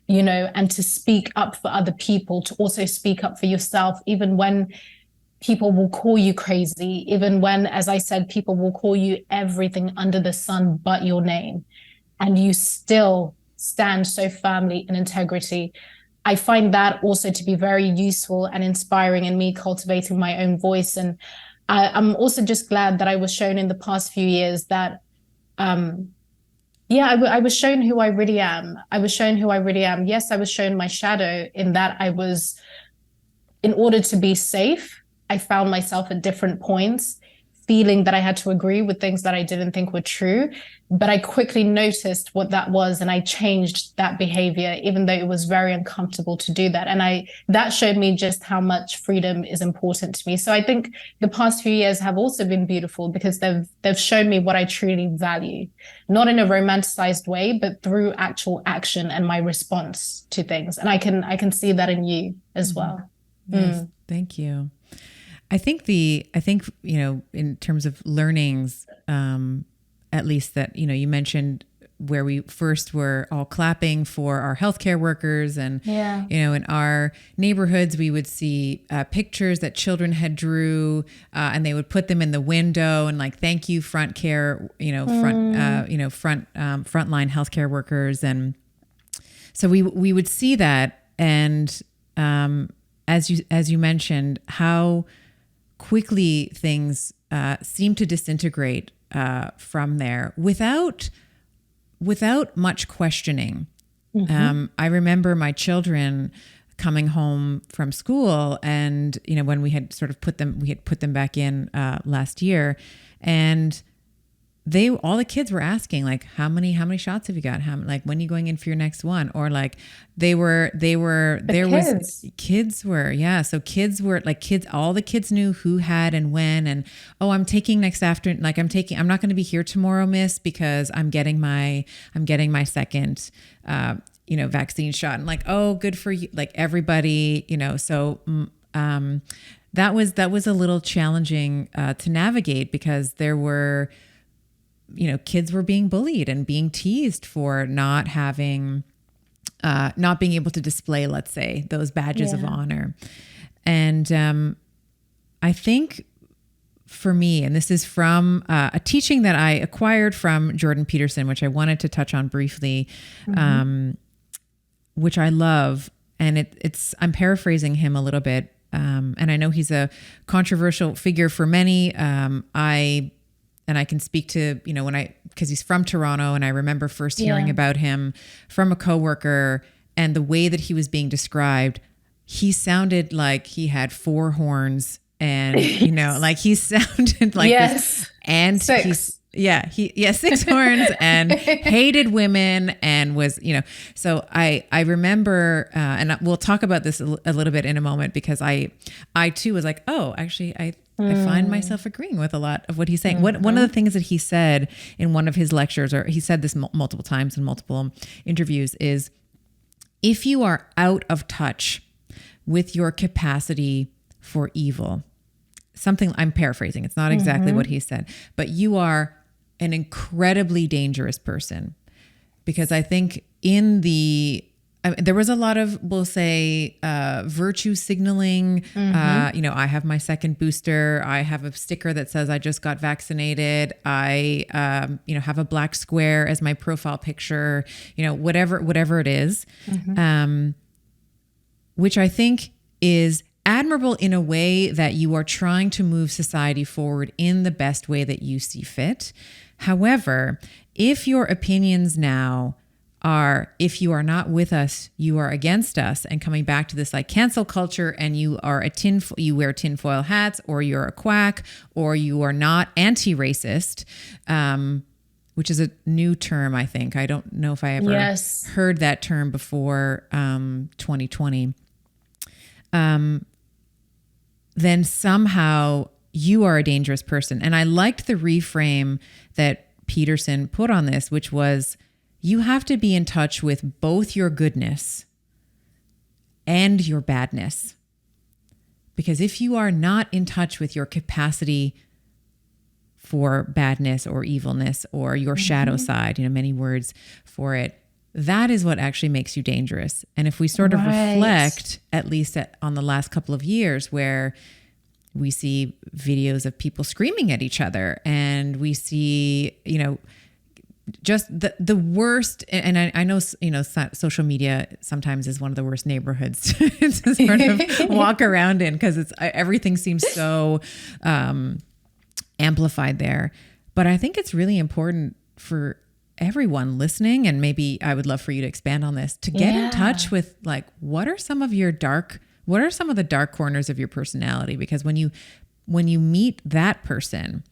and to speak up for other people, to also speak up for yourself, even when people will call you crazy, even when, as I said, people will call you everything under the sun but your name, and you still stand so firmly in integrity. I find that also to be very useful and inspiring in me cultivating my own voice. And I'm also just glad that I was shown in the past few years that, yeah, I was shown who I really am. I was shown who I really am. Yes, I was shown my shadow in that in order to be safe, I found myself at different points feeling that I had to agree with things that I didn't think were true. But I quickly noticed what that was and I changed that behavior, even though it was very uncomfortable to do that. And that showed me just how much freedom is important to me. So I think the past few years have also been beautiful because they've shown me what I truly value, not in a romanticized way, but through actual action and my response to things. And I can see that in you as well. Yes, thank you. I think, in terms of learnings, at least that, you mentioned where we first were all clapping for our healthcare workers and, in our neighborhoods, we would see pictures that children had drew and they would put them in the window and like, thank you, front care, frontline healthcare workers. And so we would see that. And, as you mentioned, how quickly things seem to disintegrate from there without much questioning. I remember my children coming home from school, and when we had sort of put them back in last year, and all the kids were asking like, how many shots have you got? Like, when are you going in for your next one? Or like kids were, yeah. So kids were like all the kids knew who had and when, and, oh, I'm taking next afternoon. Like I'm not going to be here tomorrow, miss, because I'm getting my second, vaccine shot. And like, oh, good for you. Like everybody, so, that was a little challenging, to navigate because there were, kids were being bullied and being teased for not being able to display, let's say, those badges of honor. And I think for me, and this is from a teaching that I acquired from Jordan Peterson, which I wanted to touch on briefly, which I love. And I'm paraphrasing him a little bit. And I know he's a controversial figure for many. I can speak to, because he's from Toronto, and I remember first hearing about him from a coworker, and the way that he was being described, he sounded like he had four horns, and like he sounded like this, and six. Six horns, and hated women, and was, so I remember, and we'll talk about this a little bit in a moment, because I too was like, oh, actually, I find myself agreeing with a lot of what he's saying. One of the things that he said in one of his lectures, or he said this multiple times in multiple interviews, is if you are out of touch with your capacity for evil, something, I'm paraphrasing, it's not exactly what he said, but you are an incredibly dangerous person. Because I think there was a lot of, we'll say, virtue signaling. I have my second booster. I have a sticker that says I just got vaccinated. I, have a black square as my profile picture. Whatever it is, which I think is admirable in a way that you are trying to move society forward in the best way that you see fit. However, if your opinions now are, if you are not with us, you are against us, and coming back to this like cancel culture, and you are you wear tinfoil hats, or you're a quack, or you are not anti-racist, which is a new term, I think. I don't know if I ever heard that term before 2020. Then somehow you are a dangerous person. And I liked the reframe that Peterson put on this, which was, you have to be in touch with both your goodness and your badness. Because if you are not in touch with your capacity for badness or evilness, or your shadow side, many words for it, that is what actually makes you dangerous. And if we sort of reflect, at least on the last couple of years, where we see videos of people screaming at each other, and we see, just the worst. And I know, social media sometimes is one of the worst neighborhoods to sort of walk around in, because everything seems so amplified there. But I think it's really important for everyone listening, and maybe I would love for you to expand on this, to get in touch with, like, what are some of the dark corners of your personality? Because when you meet that person,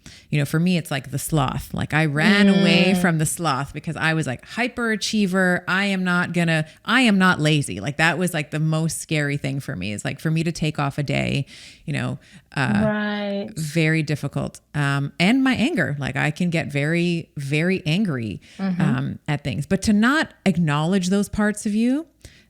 for me, it's like the sloth. Like, I ran away from the sloth because I was like hyperachiever. I am not lazy. Like, that was like the most scary thing for me, is like, for me to take off a day, right. Very difficult. And my anger, like, I can get very, very angry at things, but to not acknowledge those parts of you,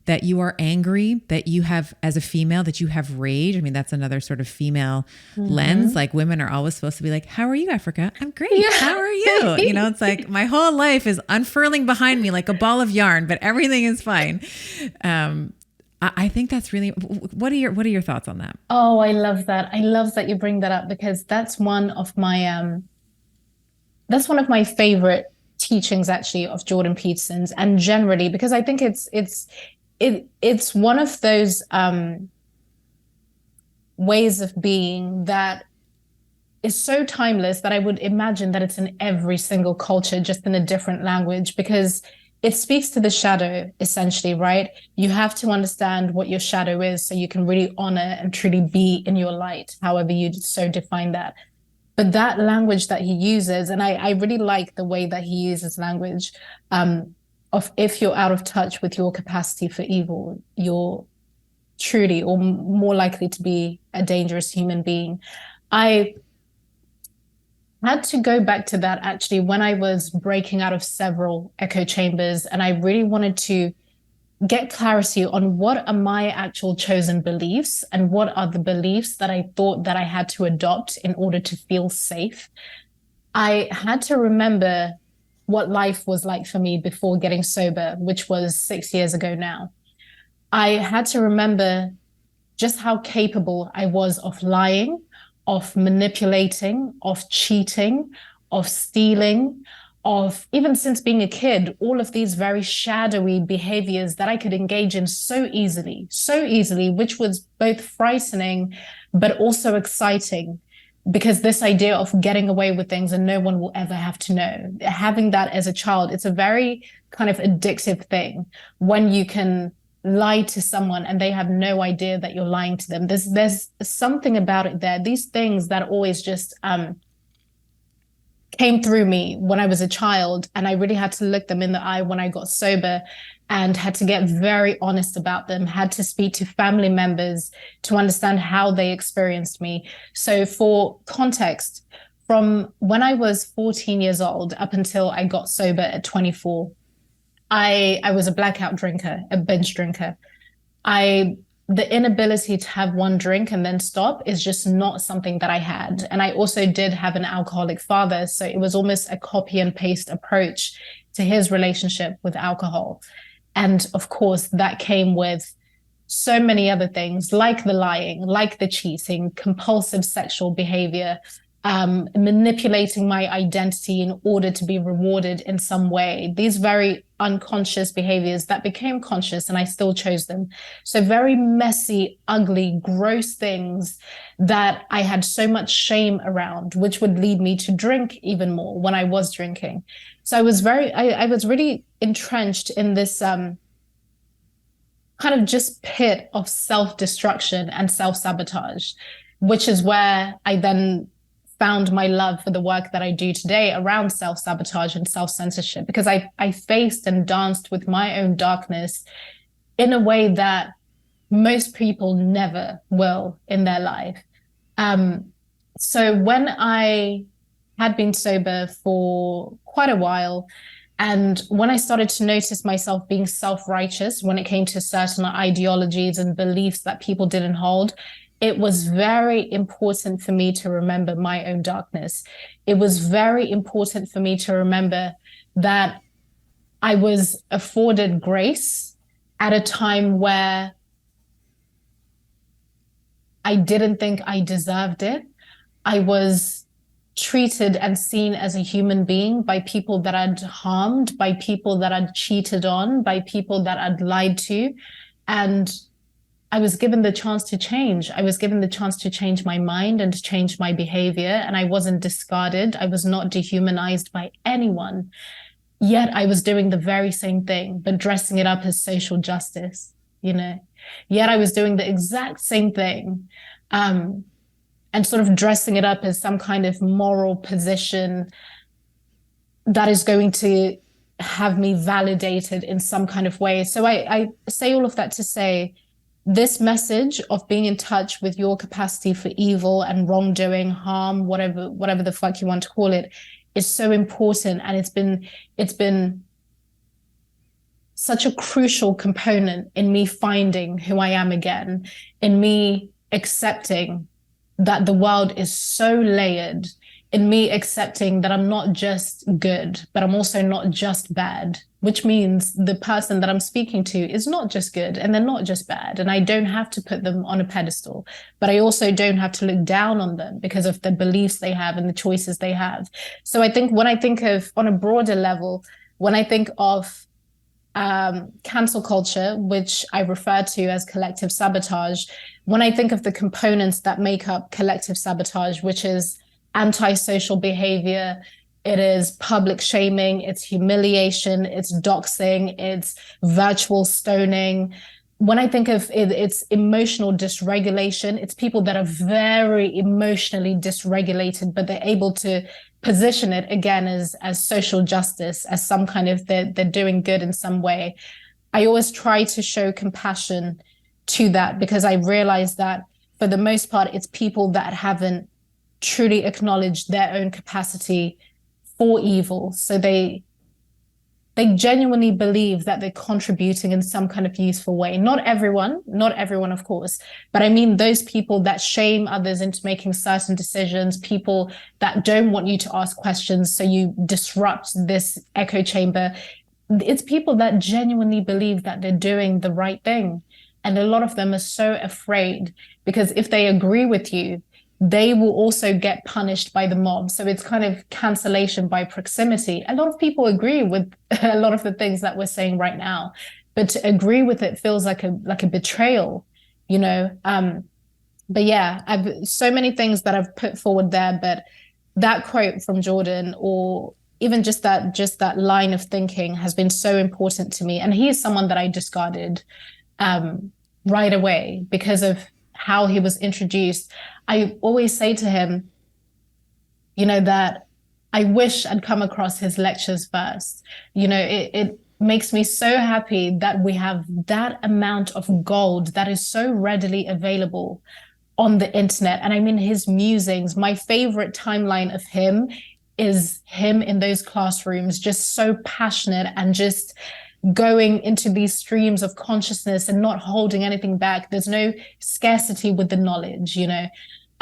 that you are angry, that you have, as a female, that you have rage. I mean, that's another sort of female lens. Like, women are always supposed to be like, how are you, Africa? I'm great. Yeah. How are you? It's like my whole life is unfurling behind me like a ball of yarn, but everything is fine. I think that's really, what are your thoughts on that? Oh, I love that. I love that you bring that up, because that's one of my favorite teachings, actually, of Jordan Peterson's, and generally, because I think it's one of those ways of being that is so timeless, that I would imagine that it's in every single culture, just in a different language, because it speaks to the shadow, essentially, right? You have to understand what your shadow is so you can really honor and truly be in your light, however you so define that. But that language that he uses, and I really like the way that he uses language, of, if you're out of touch with your capacity for evil, you're truly, or more likely to be, a dangerous human being. I had to go back to that, actually, when I was breaking out of several echo chambers, and I really wanted to get clarity on what are my actual chosen beliefs, and what are the beliefs that I thought that I had to adopt in order to feel safe. I had to remember what life was like for me before getting sober, which was 6 years ago now. I had to remember just how capable I was of lying, of manipulating, of cheating, of stealing, of, even since being a kid, all of these very shadowy behaviors that I could engage in so easily, which was both frightening, but also exciting. Because this idea of getting away with things and no one will ever have to know, having that as a child, it's a very kind of addictive thing when you can lie to someone and they have no idea that you're lying to them. There's something about it there. These things that always just came through me when I was a child, and I really had to look them in the eye when I got sober, and had to get very honest about them, had to speak to family members to understand how they experienced me. So for context, from when I was 14 years old up until I got sober at 24, I was a blackout drinker, a binge drinker. The inability to have one drink and then stop is just not something that I had. And I also did have an alcoholic father, so it was almost a copy and paste approach to his relationship with alcohol. And of course, that came with so many other things, like the lying, like the cheating, compulsive sexual behavior, manipulating my identity in order to be rewarded in some way. These very unconscious behaviors that became conscious, and I still chose them. So very messy, ugly, gross things that I had so much shame around, which would lead me to drink even more when I was drinking. So I was really entrenched in this kind of just pit of self-destruction and self-sabotage, which is where I then found my love for the work that I do today around self-sabotage and self-censorship, because I faced and danced with my own darkness in a way that most people never will in their life. So when I had been sober for quite a while, and when I started to notice myself being self-righteous when it came to certain ideologies and beliefs that people didn't hold, it was very important for me to remember my own darkness. It was very important for me to remember that I was afforded grace at a time where I didn't think I deserved it. I was treated and seen as a human being by people that I'd harmed, by people that I'd cheated on, by people that I'd lied to. And I was given the chance to change. I was given the chance to change my mind and to change my behavior. And I wasn't discarded. I was not dehumanized by anyone. Yet I was doing the very same thing, but dressing it up as social justice, you know? Yet I was doing the exact same thing. And sort of dressing it up as some kind of moral position that is going to have me validated in some kind of way. So I say all of that to say, this message of being in touch with your capacity for evil and wrongdoing, harm, whatever the fuck you want to call it, is so important. And it's been such a crucial component in me finding who I am again, in me accepting that the world is so layered, in me accepting that I'm not just good, but I'm also not just bad, which means the person that I'm speaking to is not just good and they're not just bad. And I don't have to put them on a pedestal, but I also don't have to look down on them because of the beliefs they have and the choices they have. So I think when I think of, on a broader level, when I think of cancel culture, which I refer to as collective sabotage, when I think of the components that make up collective sabotage, which is antisocial behavior, it is public shaming, it's humiliation, it's doxing, it's virtual stoning. When I think of it, it's emotional dysregulation. It's people that are very emotionally dysregulated, but they're able to position it again as social justice, as some kind of they're doing good in some way. I always try to show compassion to that because I realize that for the most part, it's people that haven't truly acknowledged their own capacity for evil. So they genuinely believe that they're contributing in some kind of useful way. Not everyone, of course, but I mean those people that shame others into making certain decisions, people that don't want you to ask questions, so you disrupt this echo chamber. It's people that genuinely believe that they're doing the right thing. And a lot of them are so afraid because if they agree with you, they will also get punished by the mob. So it's kind of cancellation by proximity. A lot of people agree with a lot of the things that we're saying right now, but to agree with it feels like a betrayal, you know? But yeah, I've so many things that I've put forward there, but that quote from Jordan, or even just that line of thinking, has been so important to me. And he is someone that I discarded right away because of how he was introduced. I always say to him, you know, that I wish I'd come across his lectures first. You know, it makes me so happy that we have that amount of gold that is so readily available on the internet. And I mean, his musings, my favorite timeline of him is him in those classrooms, just so passionate and just going into these streams of consciousness and not holding anything back. There's no scarcity with the knowledge, you know.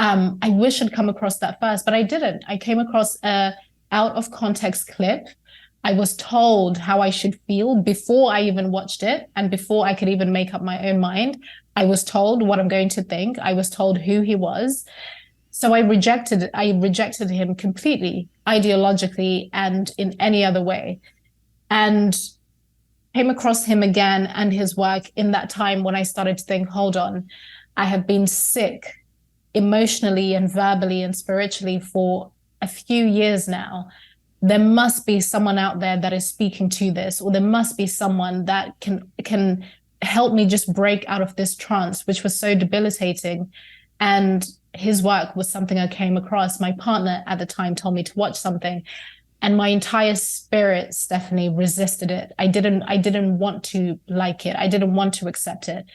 I wish I'd come across that first, but I didn't. I came across a out of context clip. I was told how I should feel before I even watched it and before I could even make up my own mind. I was told what I'm going to think. I was told who he was. So I rejected him completely, ideologically and in any other way. And came across him again and his work in that time when I started to think, hold on, I have been sick emotionally and verbally and spiritually for a few years now. There must be someone out there that is speaking to this, or there must be someone that can help me just break out of this trance, which was so debilitating. And his work was something I came across. My partner at the time told me to watch something, and my entire spirit, Stephanie, resisted it. I didn't want to like it. I didn't want to accept it.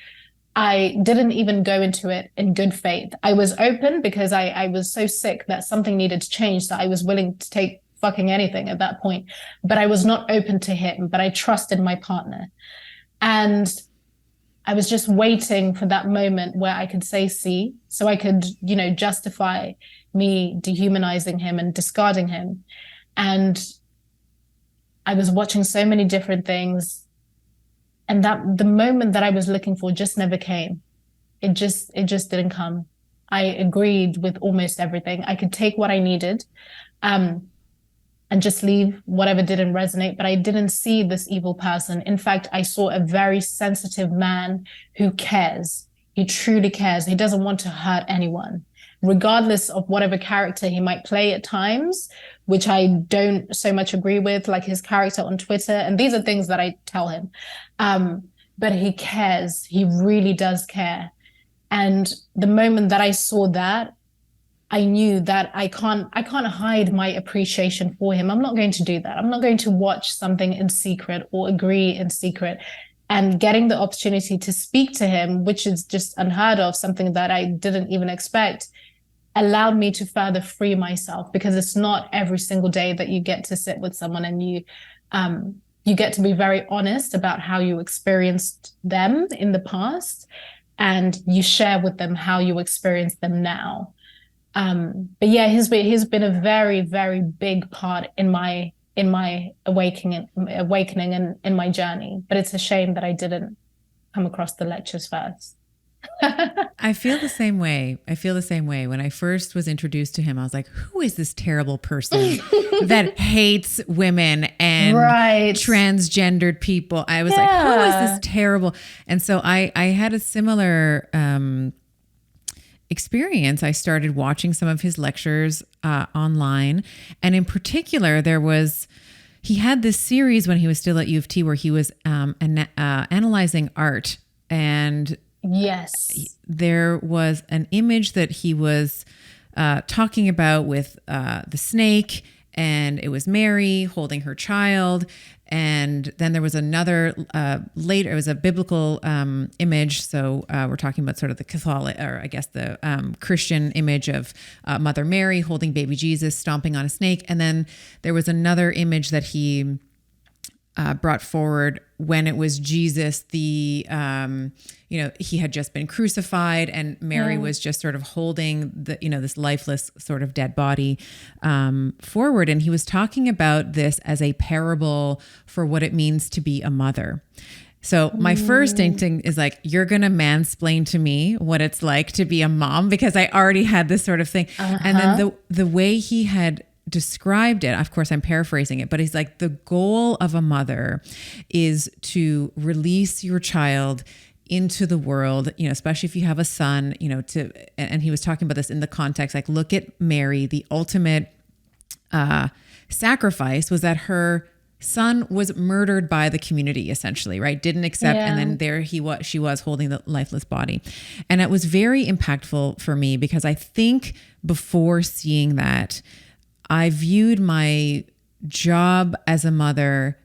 I didn't even go into it in good faith. I was open because I was so sick that something needed to change, that I was willing to take fucking anything at that point. But I was not open to him, but I trusted my partner. And I was just waiting for that moment where I could say, see, so I could, you know, justify me dehumanizing him and discarding him. And I was watching so many different things, and that the moment that I was looking for just never came. It just didn't come. I agreed with almost everything. I could take what I needed, um, and just leave whatever didn't resonate. But I didn't see this evil person. In fact, I saw a very sensitive man who cares. He truly cares. He doesn't want to hurt anyone, regardless of whatever character he might play at times, which I don't so much agree with, like his character on Twitter. And these are things that I tell him. But he cares. He really does care. And the moment that I saw that, I knew that I can't hide my appreciation for him. I'm not going to do that. I'm not going to watch something in secret or agree in secret. And getting the opportunity to speak to him, which is just unheard of, something that I didn't even expect, allowed me to further free myself, because it's not every single day that you get to sit with someone and you get to be very honest about how you experienced them in the past, and you share with them how you experience them now. But yeah, he's been a very, very big part in my awakening and in my journey. But it's a shame that I didn't come across the lectures first. I feel the same way. When I first was introduced to him, I was like, who is this terrible person that hates women and transgendered people? I was like, who is this terrible? And so I had a similar experience. I started watching some of his lectures online. And in particular, he had this series when he was still at U of T where he was analyzing art. And yes, there was an image that he was talking about with the snake, and it was Mary holding her child. And then there was another later, it was a biblical image. So we're talking about sort of the Catholic, or I guess the Christian image of Mother Mary holding baby Jesus, stomping on a snake. And then there was another image that he brought forward when it was Jesus, he had just been crucified, and Mary was just sort of holding this lifeless sort of dead body forward. And he was talking about this as a parable for what it means to be a mother. So my first instinct is like, you're going to mansplain to me what it's like to be a mom, because I already had this sort of thing. And then the way he had described it, of course I'm paraphrasing it, but he's like, the goal of a mother is to release your child into the world, especially if you have a son, and he was talking about this in the context, like, look at Mary, the ultimate sacrifice was that her son was murdered by the community, essentially, right? Didn't accept. And then there she was holding the lifeless body. And it was very impactful for me, because I think before seeing that, I viewed my job as a mother,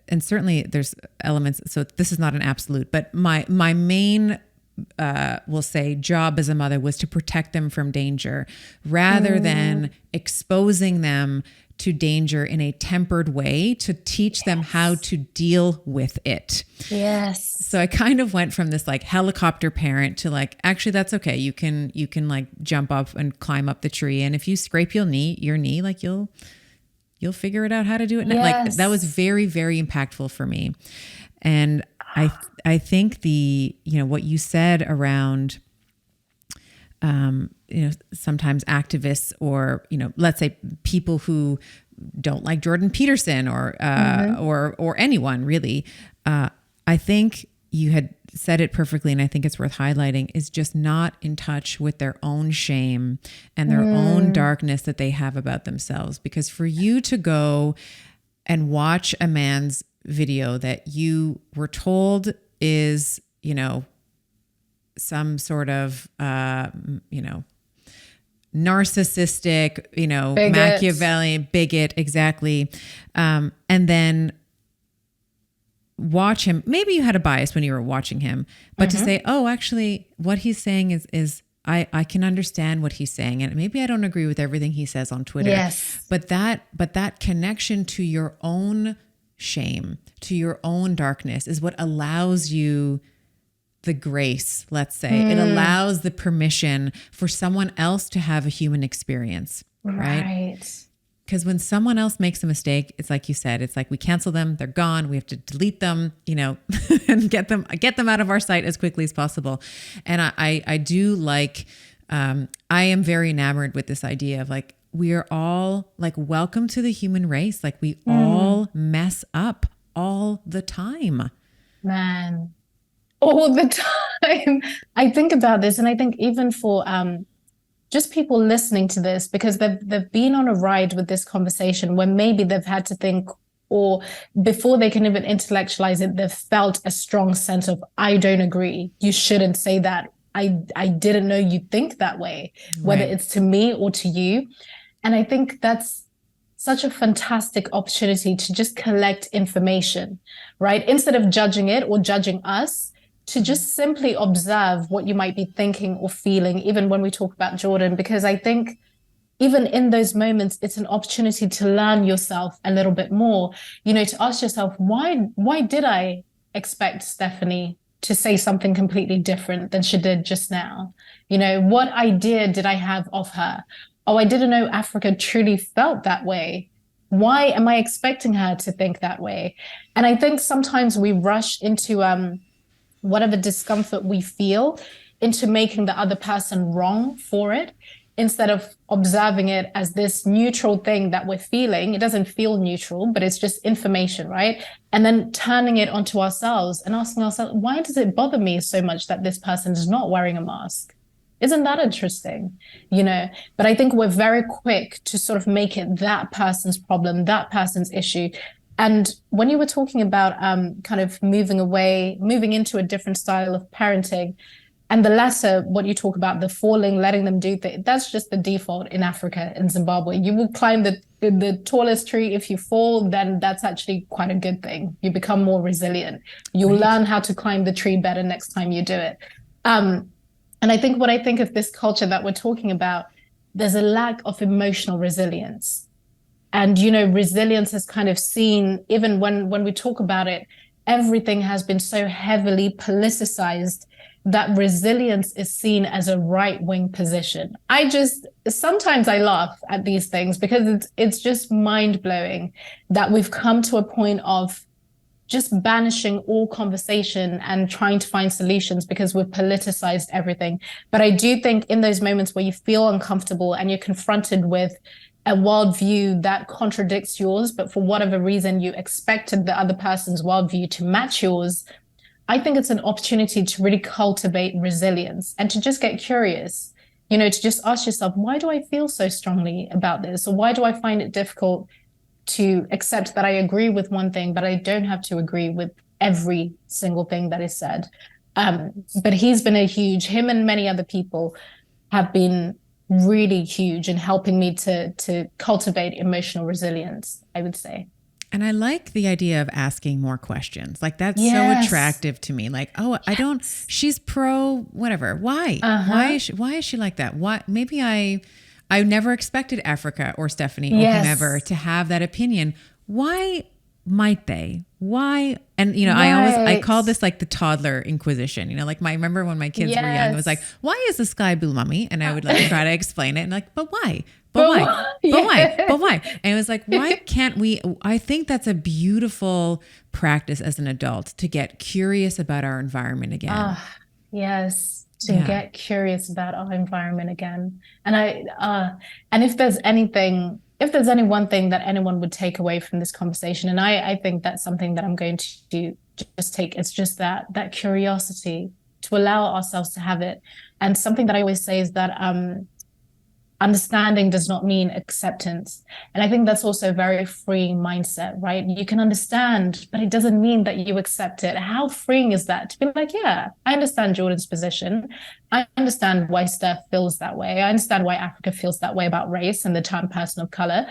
and certainly there's elements, so this is not an absolute, but my main, we'll say, job as a mother was to protect them from danger, rather than exposing them to danger in a tempered way, to teach them how to deal with it. Yes. So I kind of went from this like helicopter parent to like, actually, that's okay. You can like jump up and climb up the tree. And if you scrape your knee, like you'll figure it out how to do it. Yes. Like that was very, very impactful for me. And I think what you said around, sometimes activists or, let's say people who don't like Jordan Peterson or anyone really. I think you had said it perfectly, and I think it's worth highlighting, is just not in touch with their own shame and their own darkness that they have about themselves. Because for you to go and watch a man's video that you were told is, some sort of, narcissistic, bigot. Machiavellian bigot, exactly. And then watch him. Maybe you had a bias when you were watching him, but to say, oh, actually what he's saying is I can understand what he's saying. And maybe I don't agree with everything he says on Twitter, but that connection to your own shame, to your own darkness is what allows you the grace, let's say. It allows the permission for someone else to have a human experience, right? Because when someone else makes a mistake, it's like you said, it's like we cancel them, they're gone, we have to delete them, and get them out of our sight as quickly as possible. And I do like I am very enamored with this idea of like, we are all like, welcome to the human race. Like we all mess up all the time. Man, all the time. I think about this, and I think even for just people listening to this, because they've been on a ride with this conversation where maybe they've had to think, or before they can even intellectualize it, they've felt a strong sense of, I don't agree. You shouldn't say that. I didn't know you think that way, whether Right. it's to me or to you. And I think that's such a fantastic opportunity to just collect information, right? Instead of judging it or judging us, to just simply observe what you might be thinking or feeling, even when we talk about Jordan, because I think even in those moments, it's an opportunity to learn yourself a little bit more, to ask yourself, why did I expect Stephanie to say something completely different than she did just now? What idea did I have of her? Oh, I didn't know Africa truly felt that way. Why am I expecting her to think that way? And I think sometimes we rush into whatever discomfort we feel into making the other person wrong for it, instead of observing it as this neutral thing that we're feeling. It doesn't feel neutral, but it's just information, right? And then turning it onto ourselves and asking ourselves, why does it bother me so much that this person is not wearing a mask? Isn't that interesting? But I think we're very quick to sort of make it that person's problem, that person's issue. And when you were talking about kind of moving into a different style of parenting, and the latter, what you talk about, the falling, letting them do things, that's just the default in Africa, in Zimbabwe. You will climb the tallest tree. If you fall, then that's actually quite a good thing. You become more resilient. You'll learn how to climb the tree better next time you do it. And I think what I think of this culture that we're talking about, there's a lack of emotional resilience. And, resilience is kind of seen, even when we talk about it, everything has been so heavily politicized that resilience is seen as a right-wing position. Sometimes I laugh at these things because it's just mind-blowing that we've come to a point of just banishing all conversation and trying to find solutions because we've politicized everything. But I do think in those moments where you feel uncomfortable and you're confronted with a worldview that contradicts yours, but for whatever reason you expected the other person's worldview to match yours, I think it's an opportunity to really cultivate resilience and to just get curious, to just ask yourself, why do I feel so strongly about this? Or why do I find it difficult to accept that I agree with one thing, but I don't have to agree with every single thing that is said? But him and many other people have been really huge in helping me to cultivate emotional resilience, I would say. And I like the idea of asking more questions. Like that's Yes. so attractive to me. Like, oh, Yes. she's pro whatever. Why? Why is she like that? Why? Maybe I never expected Africa or Stephanie or Yes. whomever to have that opinion. Why might they? Why? And, Right. I call this like the toddler inquisition, like I remember when my kids were young, it was like, why is the sky blue, mommy? And I would like try to explain it and like, but why? But why? But why? But why? And it was like, why can't we? I think that's a beautiful practice as an adult to get curious about our environment again. Yes, to get curious about our environment again. And if there's any one thing that anyone would take away from this conversation, and I think that's something that I'm going to just take, it's just that curiosity, to allow ourselves to have it. And something that I always say is that understanding does not mean acceptance. And I think that's also a very freeing mindset, right? You can understand, but it doesn't mean that you accept it. How freeing is that to be like, yeah, I understand Jordan's position. I understand why Steph feels that way. I understand why Africa feels that way about race and the term person of color.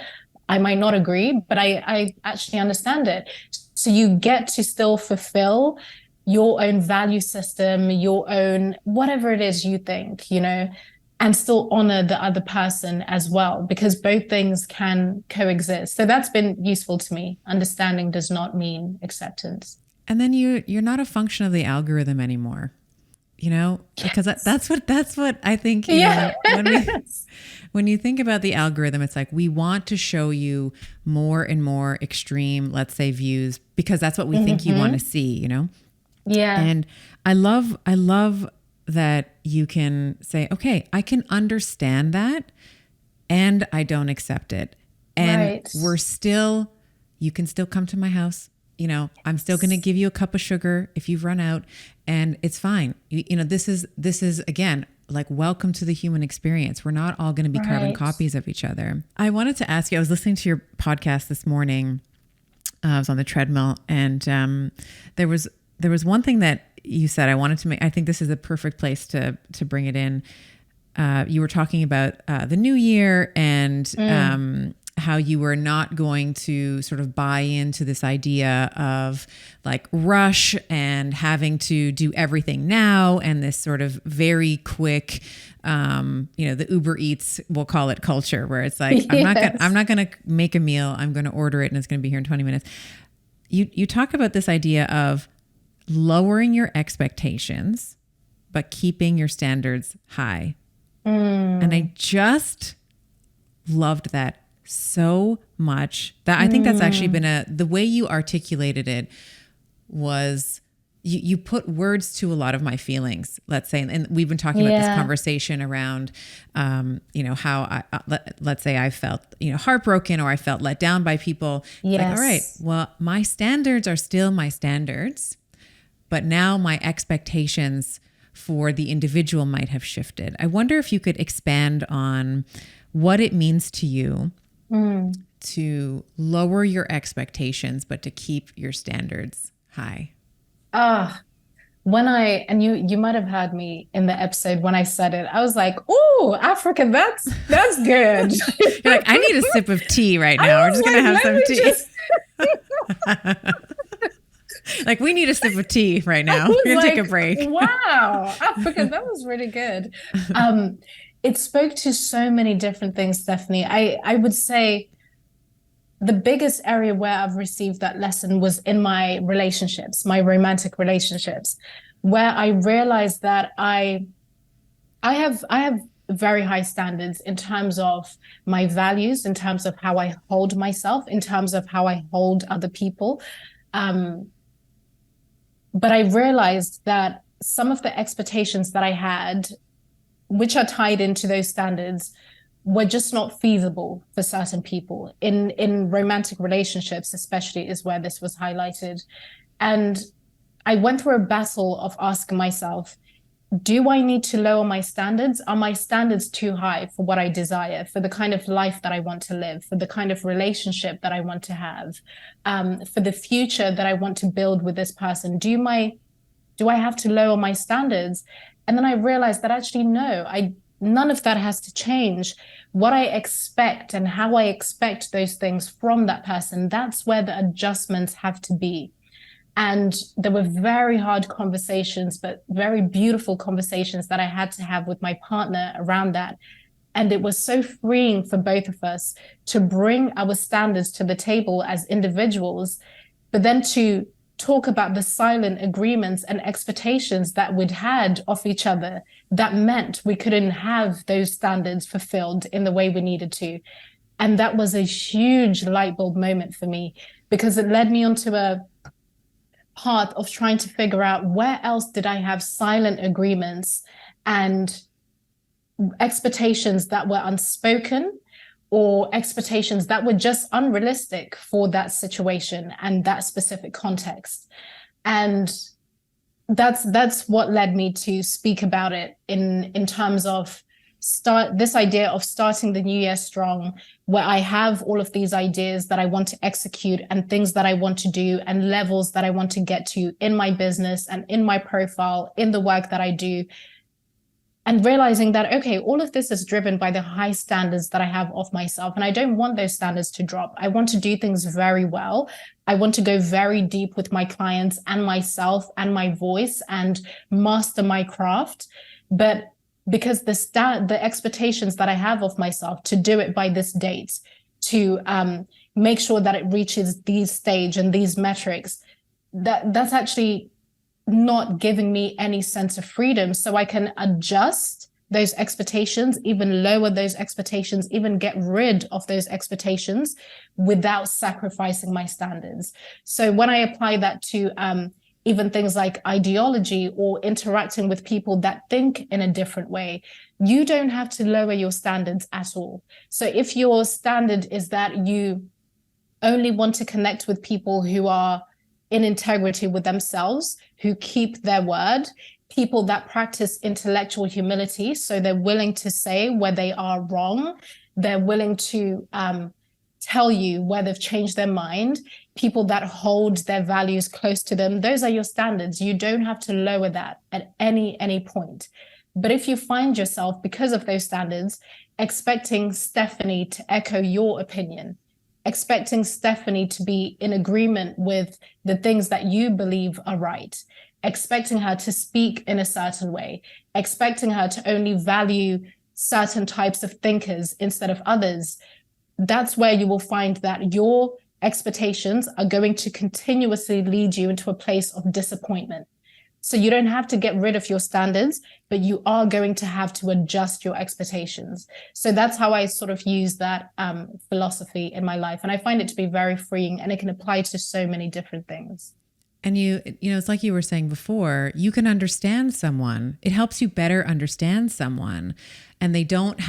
I might not agree, but I actually understand it. So you get to still fulfill your own value system, your own, whatever it is you think, and still honor the other person as well, because both things can coexist. So that's been useful to me. Understanding does not mean acceptance. And then you're not a function of the algorithm anymore, because that's what I think, when you think about the algorithm, it's like, we want to show you more and more extreme, let's say, views, because that's what we think you want to see, Yeah. And I love that you can say, okay, I can understand that and I don't accept it. And Right. you can still come to my house. You know, I'm still going to give you a cup of sugar if you've run out, and it's fine. You know, this is again, like, welcome to the human experience. We're not all going to be carbon copies of each other. I wanted to ask you, I was listening to your podcast this morning. I was on the treadmill, and there was one thing that you said I wanted to make. I think this is the perfect place to bring it in. You were talking about the new year and how you were not going to sort of buy into this idea of like rush and having to do everything now, and this sort of very quick, the Uber Eats, we'll call it, culture, where it's like, Yes. I'm not going to make a meal. I'm going to order it and it's going to be here in 20 minutes. You talk about this idea of lowering your expectations, but keeping your standards high. And I just loved that so much. That I think that's actually been the way you articulated it was you put words to a lot of my feelings, let's say. And we've been talking about this conversation around, how let's say I felt, heartbroken, or I felt let down by people. Yes. Like, all right, well, my standards are still my standards, but now my expectations for the individual might have shifted. I wonder if you could expand on what it means to you to lower your expectations, but to keep your standards high. And you might have heard me in the episode when I said it, I was like, "Ooh, Africa, that's good." You're like, I need a sip of tea right now. We're just going to have some tea. Like, we need a sip of tea right now. We're going to take a break. Wow, Africa, that was really good. It spoke to so many different things, Stephanie. I would say the biggest area where I've received that lesson was in my relationships, my romantic relationships, where I realized that I have very high standards in terms of my values, in terms of how I hold myself, in terms of how I hold other people. But I realized that some of the expectations that I had, which are tied into those standards, were just not feasible for certain people. In romantic relationships, especially, is where this was highlighted. And I went through a battle of asking myself, do I need to lower my standards? Are my standards too high for what I desire, for the kind of life that I want to live, for the kind of relationship that I want to have, for the future that I want to build with this person? Do I have to lower my standards? And then I realized that actually, no, none of that has to change. What I expect and how I expect those things from that person, that's where the adjustments have to be. And there were very hard conversations, but very beautiful conversations that I had to have with my partner around that. And it was so freeing for both of us to bring our standards to the table as individuals, but then to talk about the silent agreements and expectations that we'd had of each other that meant we couldn't have those standards fulfilled in the way we needed to. And that was a huge light bulb moment for me, because it led me onto a path of trying to figure out where else did I have silent agreements and expectations that were unspoken, or expectations that were just unrealistic for that situation and that specific context. And that's what led me to speak about it in terms of this idea of starting the new year strong, where I have all of these ideas that I want to execute and things that I want to do and levels that I want to get to in my business and in my profile, in the work that I do. And realizing that, okay, all of this is driven by the high standards that I have of myself. And I don't want those standards to drop. I want to do things very well. I want to go very deep with my clients and myself and my voice and master my craft. But because the expectations that I have of myself to do it by this date, to make sure that it reaches these stage and these metrics, that's actually not giving me any sense of freedom. So I can adjust those expectations, even lower those expectations, even get rid of those expectations without sacrificing my standards. So when I apply that to even things like ideology or interacting with people that think in a different way, you don't have to lower your standards at all. So if your standard is that you only want to connect with people who are in integrity with themselves, who keep their word, people that practice intellectual humility, so they're willing to say where they are wrong, they're willing to tell you where they've changed their mind, people that hold their values close to them, those are your standards. You don't have to lower that at any point. But if you find yourself, because of those standards, expecting Stephanie to echo your opinion, expecting Stephanie to be in agreement with the things that you believe are right, expecting her to speak in a certain way, expecting her to only value certain types of thinkers instead of others, that's where you will find that your expectations are going to continuously lead you into a place of disappointment. So you don't have to get rid of your standards, but you are going to have to adjust your expectations. So that's how I sort of use that philosophy in my life. And I find it to be very freeing, and it can apply to so many different things. And you know, it's like you were saying before, you can understand someone. It helps you better understand someone, and you don't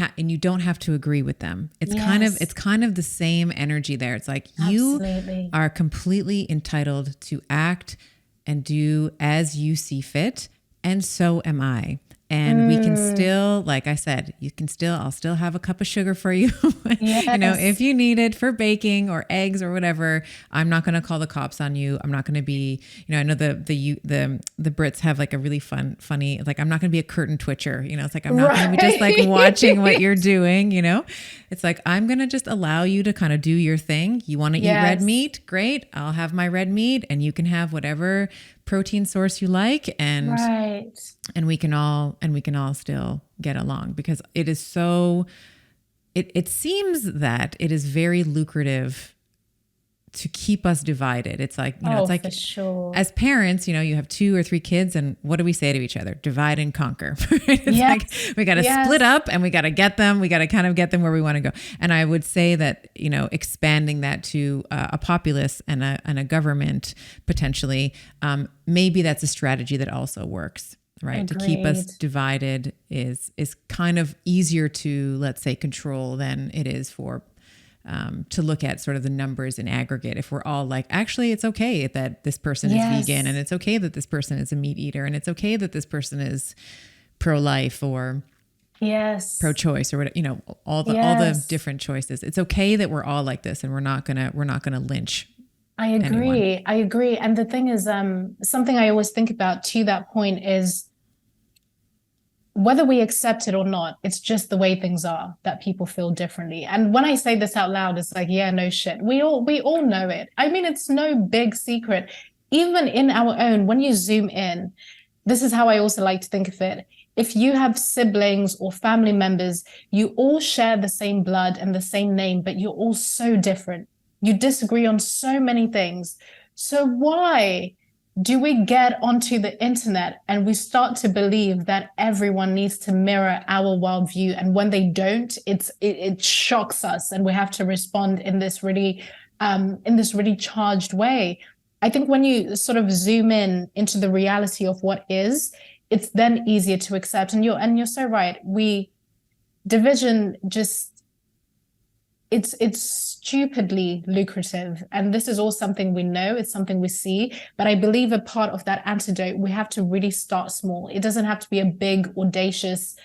have to agree with them. It's kind of the same energy there. It's like you are completely entitled to act and do as you see fit, and so am I. And we can still, like I said, I'll still have a cup of sugar for you, Yes. you know, if you need it for baking or eggs or whatever. I'm not going to call the cops on you. I'm not going to be, you know, I know the Brits have like a really funny, like, I'm not going to be a curtain twitcher, you know, it's like, I'm not going to be just like watching what you're doing, you know, it's like, I'm going to just allow you to kind of do your thing. You want to eat red meat? Great. I'll have my red meat, and you can have whatever protein source you like, and we can all still get along, because it is so, it seems that it is very lucrative to keep us divided. It's like, you know, it's like, for sure. As parents, you know, you have 2 or 3 kids, and what do we say to each other? Divide and conquer. It's like, we got to split up, and we got to get them. We got to kind of get them where we want to go. And I would say that, you know, expanding that to a populace and a government potentially, maybe that's a strategy that also works. Right. Agreed. To keep us divided is kind of easier to, let's say, control than it is for to look at sort of the numbers in aggregate. If we're all like, actually, it's okay that this person is vegan, and it's okay that this person is a meat eater, and it's okay that this person is pro-life or pro-choice or whatever, you know, all the different choices. It's okay that we're all like this, and we're not gonna lynch. I agree. And the thing is, something I always think about to that point is, whether we accept it or not, it's just the way things are that people feel differently. And when I say this out loud, it's like, yeah, no shit. We all know it. I mean, it's no big secret. Even in our own, when you zoom in, this is how I also like to think of it. If you have siblings or family members, you all share the same blood and the same name, but you're all so different. You disagree on so many things. So why do we get onto the internet and we start to believe that everyone needs to mirror our worldview? And when they don't, it shocks us, and we have to respond in this really charged way. I think when you sort of zoom in into the reality of what is, it's then easier to accept. And you're so right. Division just, it's stupidly lucrative. And this is all something we know, it's something we see. But I believe a part of that antidote, we have to really start small. It doesn't have to be a big, audacious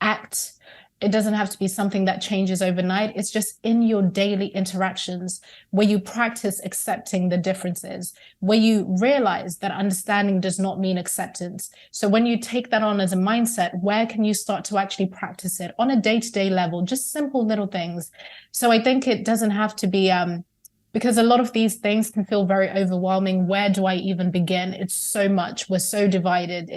act. It doesn't have to be something that changes overnight. It's just in your daily interactions where you practice accepting the differences, where you realize that understanding does not mean acceptance. So when you take that on as a mindset, where can you start to actually practice it on a day-to-day level? Just simple little things. So I think it doesn't have to be, because a lot of these things can feel very overwhelming. Where do I even begin? It's so much. We're so divided.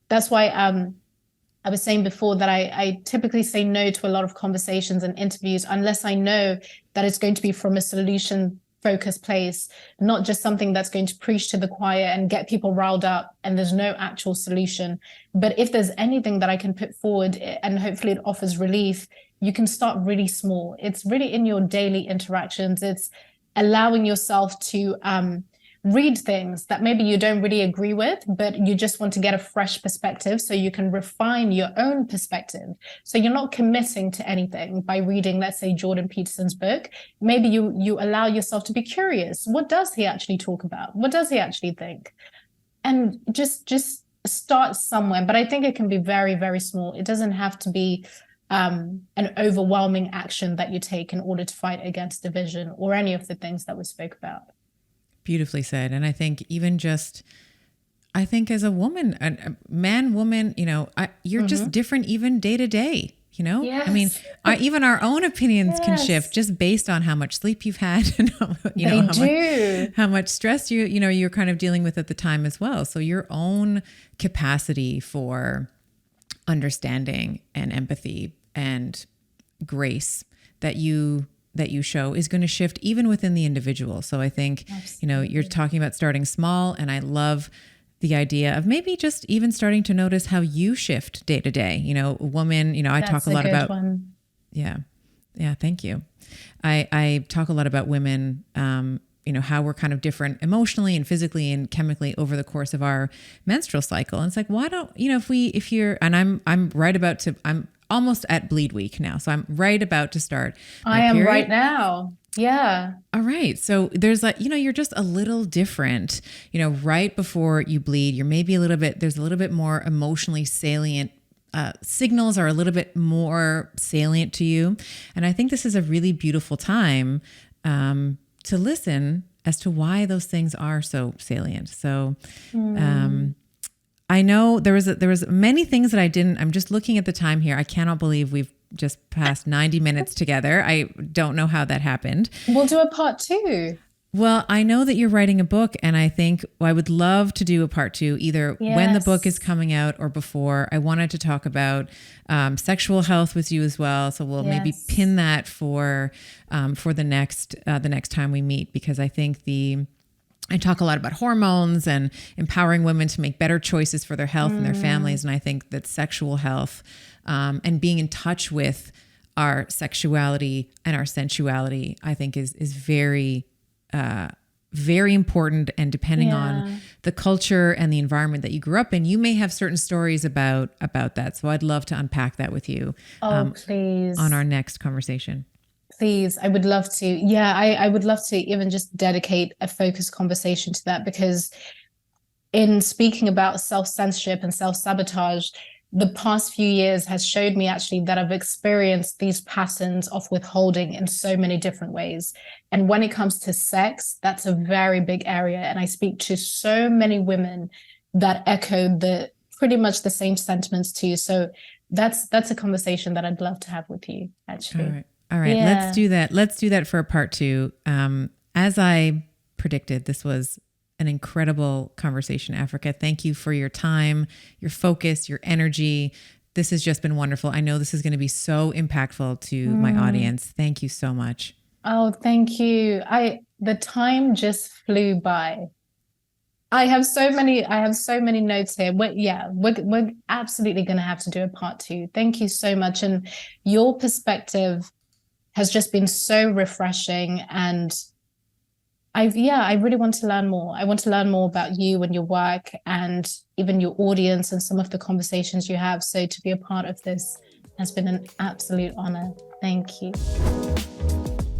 That's why I was saying before that I typically say no to a lot of conversations and interviews unless I know that it's going to be from a solution-focused place, not just something that's going to preach to the choir and get people riled up and there's no actual solution. But if there's anything that I can put forward and hopefully it offers relief, you can start really small. It's really in your daily interactions. It's allowing yourself to read things that maybe you don't really agree with, but you just want to get a fresh perspective so you can refine your own perspective. So you're not committing to anything by reading, let's say, Jordan Peterson's book. Maybe you allow yourself to be curious. What does he actually talk about? What does he actually think? And just start somewhere. But I think it can be very, very small. It doesn't have to be an overwhelming action that you take in order to fight against division or any of the things that we spoke about. Beautifully said. And I think even just, I think as a woman, a man, woman, you're just different even day to day, Yes. I mean, even our own opinions can shift just based on how much sleep you've had and how much stress you're kind of dealing with at the time as well. So your own capacity for understanding and empathy and grace that you show is going to shift even within the individual. So I think, you're talking about starting small, and I love the idea of maybe just even starting to notice how you shift day to day. A woman, I talk a lot about, yeah, thank you. I talk a lot about women, how we're kind of different emotionally and physically and chemically over the course of our menstrual cycle. And it's like, why don't, I'm almost at bleed week now. So I'm right about to start my period. Right now. Yeah. All right. So there's you're just a little different, right before you bleed, there's a little bit more emotionally salient signals are a little bit more salient to you. And I think this is a really beautiful time to listen as to why those things are so salient. So, I know there was many things that I didn't. I'm just looking at the time here. I cannot believe we've just passed 90 minutes together. I don't know how that happened. We'll do a part 2. Well, I know that you're writing a book, and I think I would love to do a part 2, either when the book is coming out or before. I wanted to talk about sexual health with you as well. So we'll maybe pin that for the next time we meet, because I think I talk a lot about hormones and empowering women to make better choices for their health and their families. And I think that sexual health and being in touch with our sexuality and our sensuality, I think is very, very important. And depending on the culture and the environment that you grew up in, you may have certain stories about that. So I'd love to unpack that with you please. On our next conversation. Please, I would love to. Yeah, I would love to even just dedicate a focused conversation to that, because in speaking about self-censorship and self-sabotage, the past few years has showed me actually that I've experienced these patterns of withholding in so many different ways. And when it comes to sex, that's a very big area. And I speak to so many women that echo pretty much the same sentiments too. So that's a conversation that I'd love to have with you, actually. All right. Yeah. Let's do that. Let's do that for a part 2. As I predicted, this was an incredible conversation, Africa. Thank you for your time, your focus, your energy. This has just been wonderful. I know this is going to be so impactful to my audience. Thank you so much. Oh, thank you. The time just flew by. I have so many notes here. We're absolutely going to have to do a part 2. Thank you so much. And your perspective has just been so refreshing. And I really want to learn more. I want to learn more about you and your work and even your audience and some of the conversations you have. So to be a part of this has been an absolute honor. Thank you.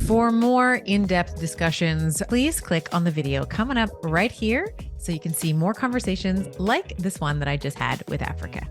For more in-depth discussions, please click on the video coming up right here so you can see more conversations like this one that I just had with Africa.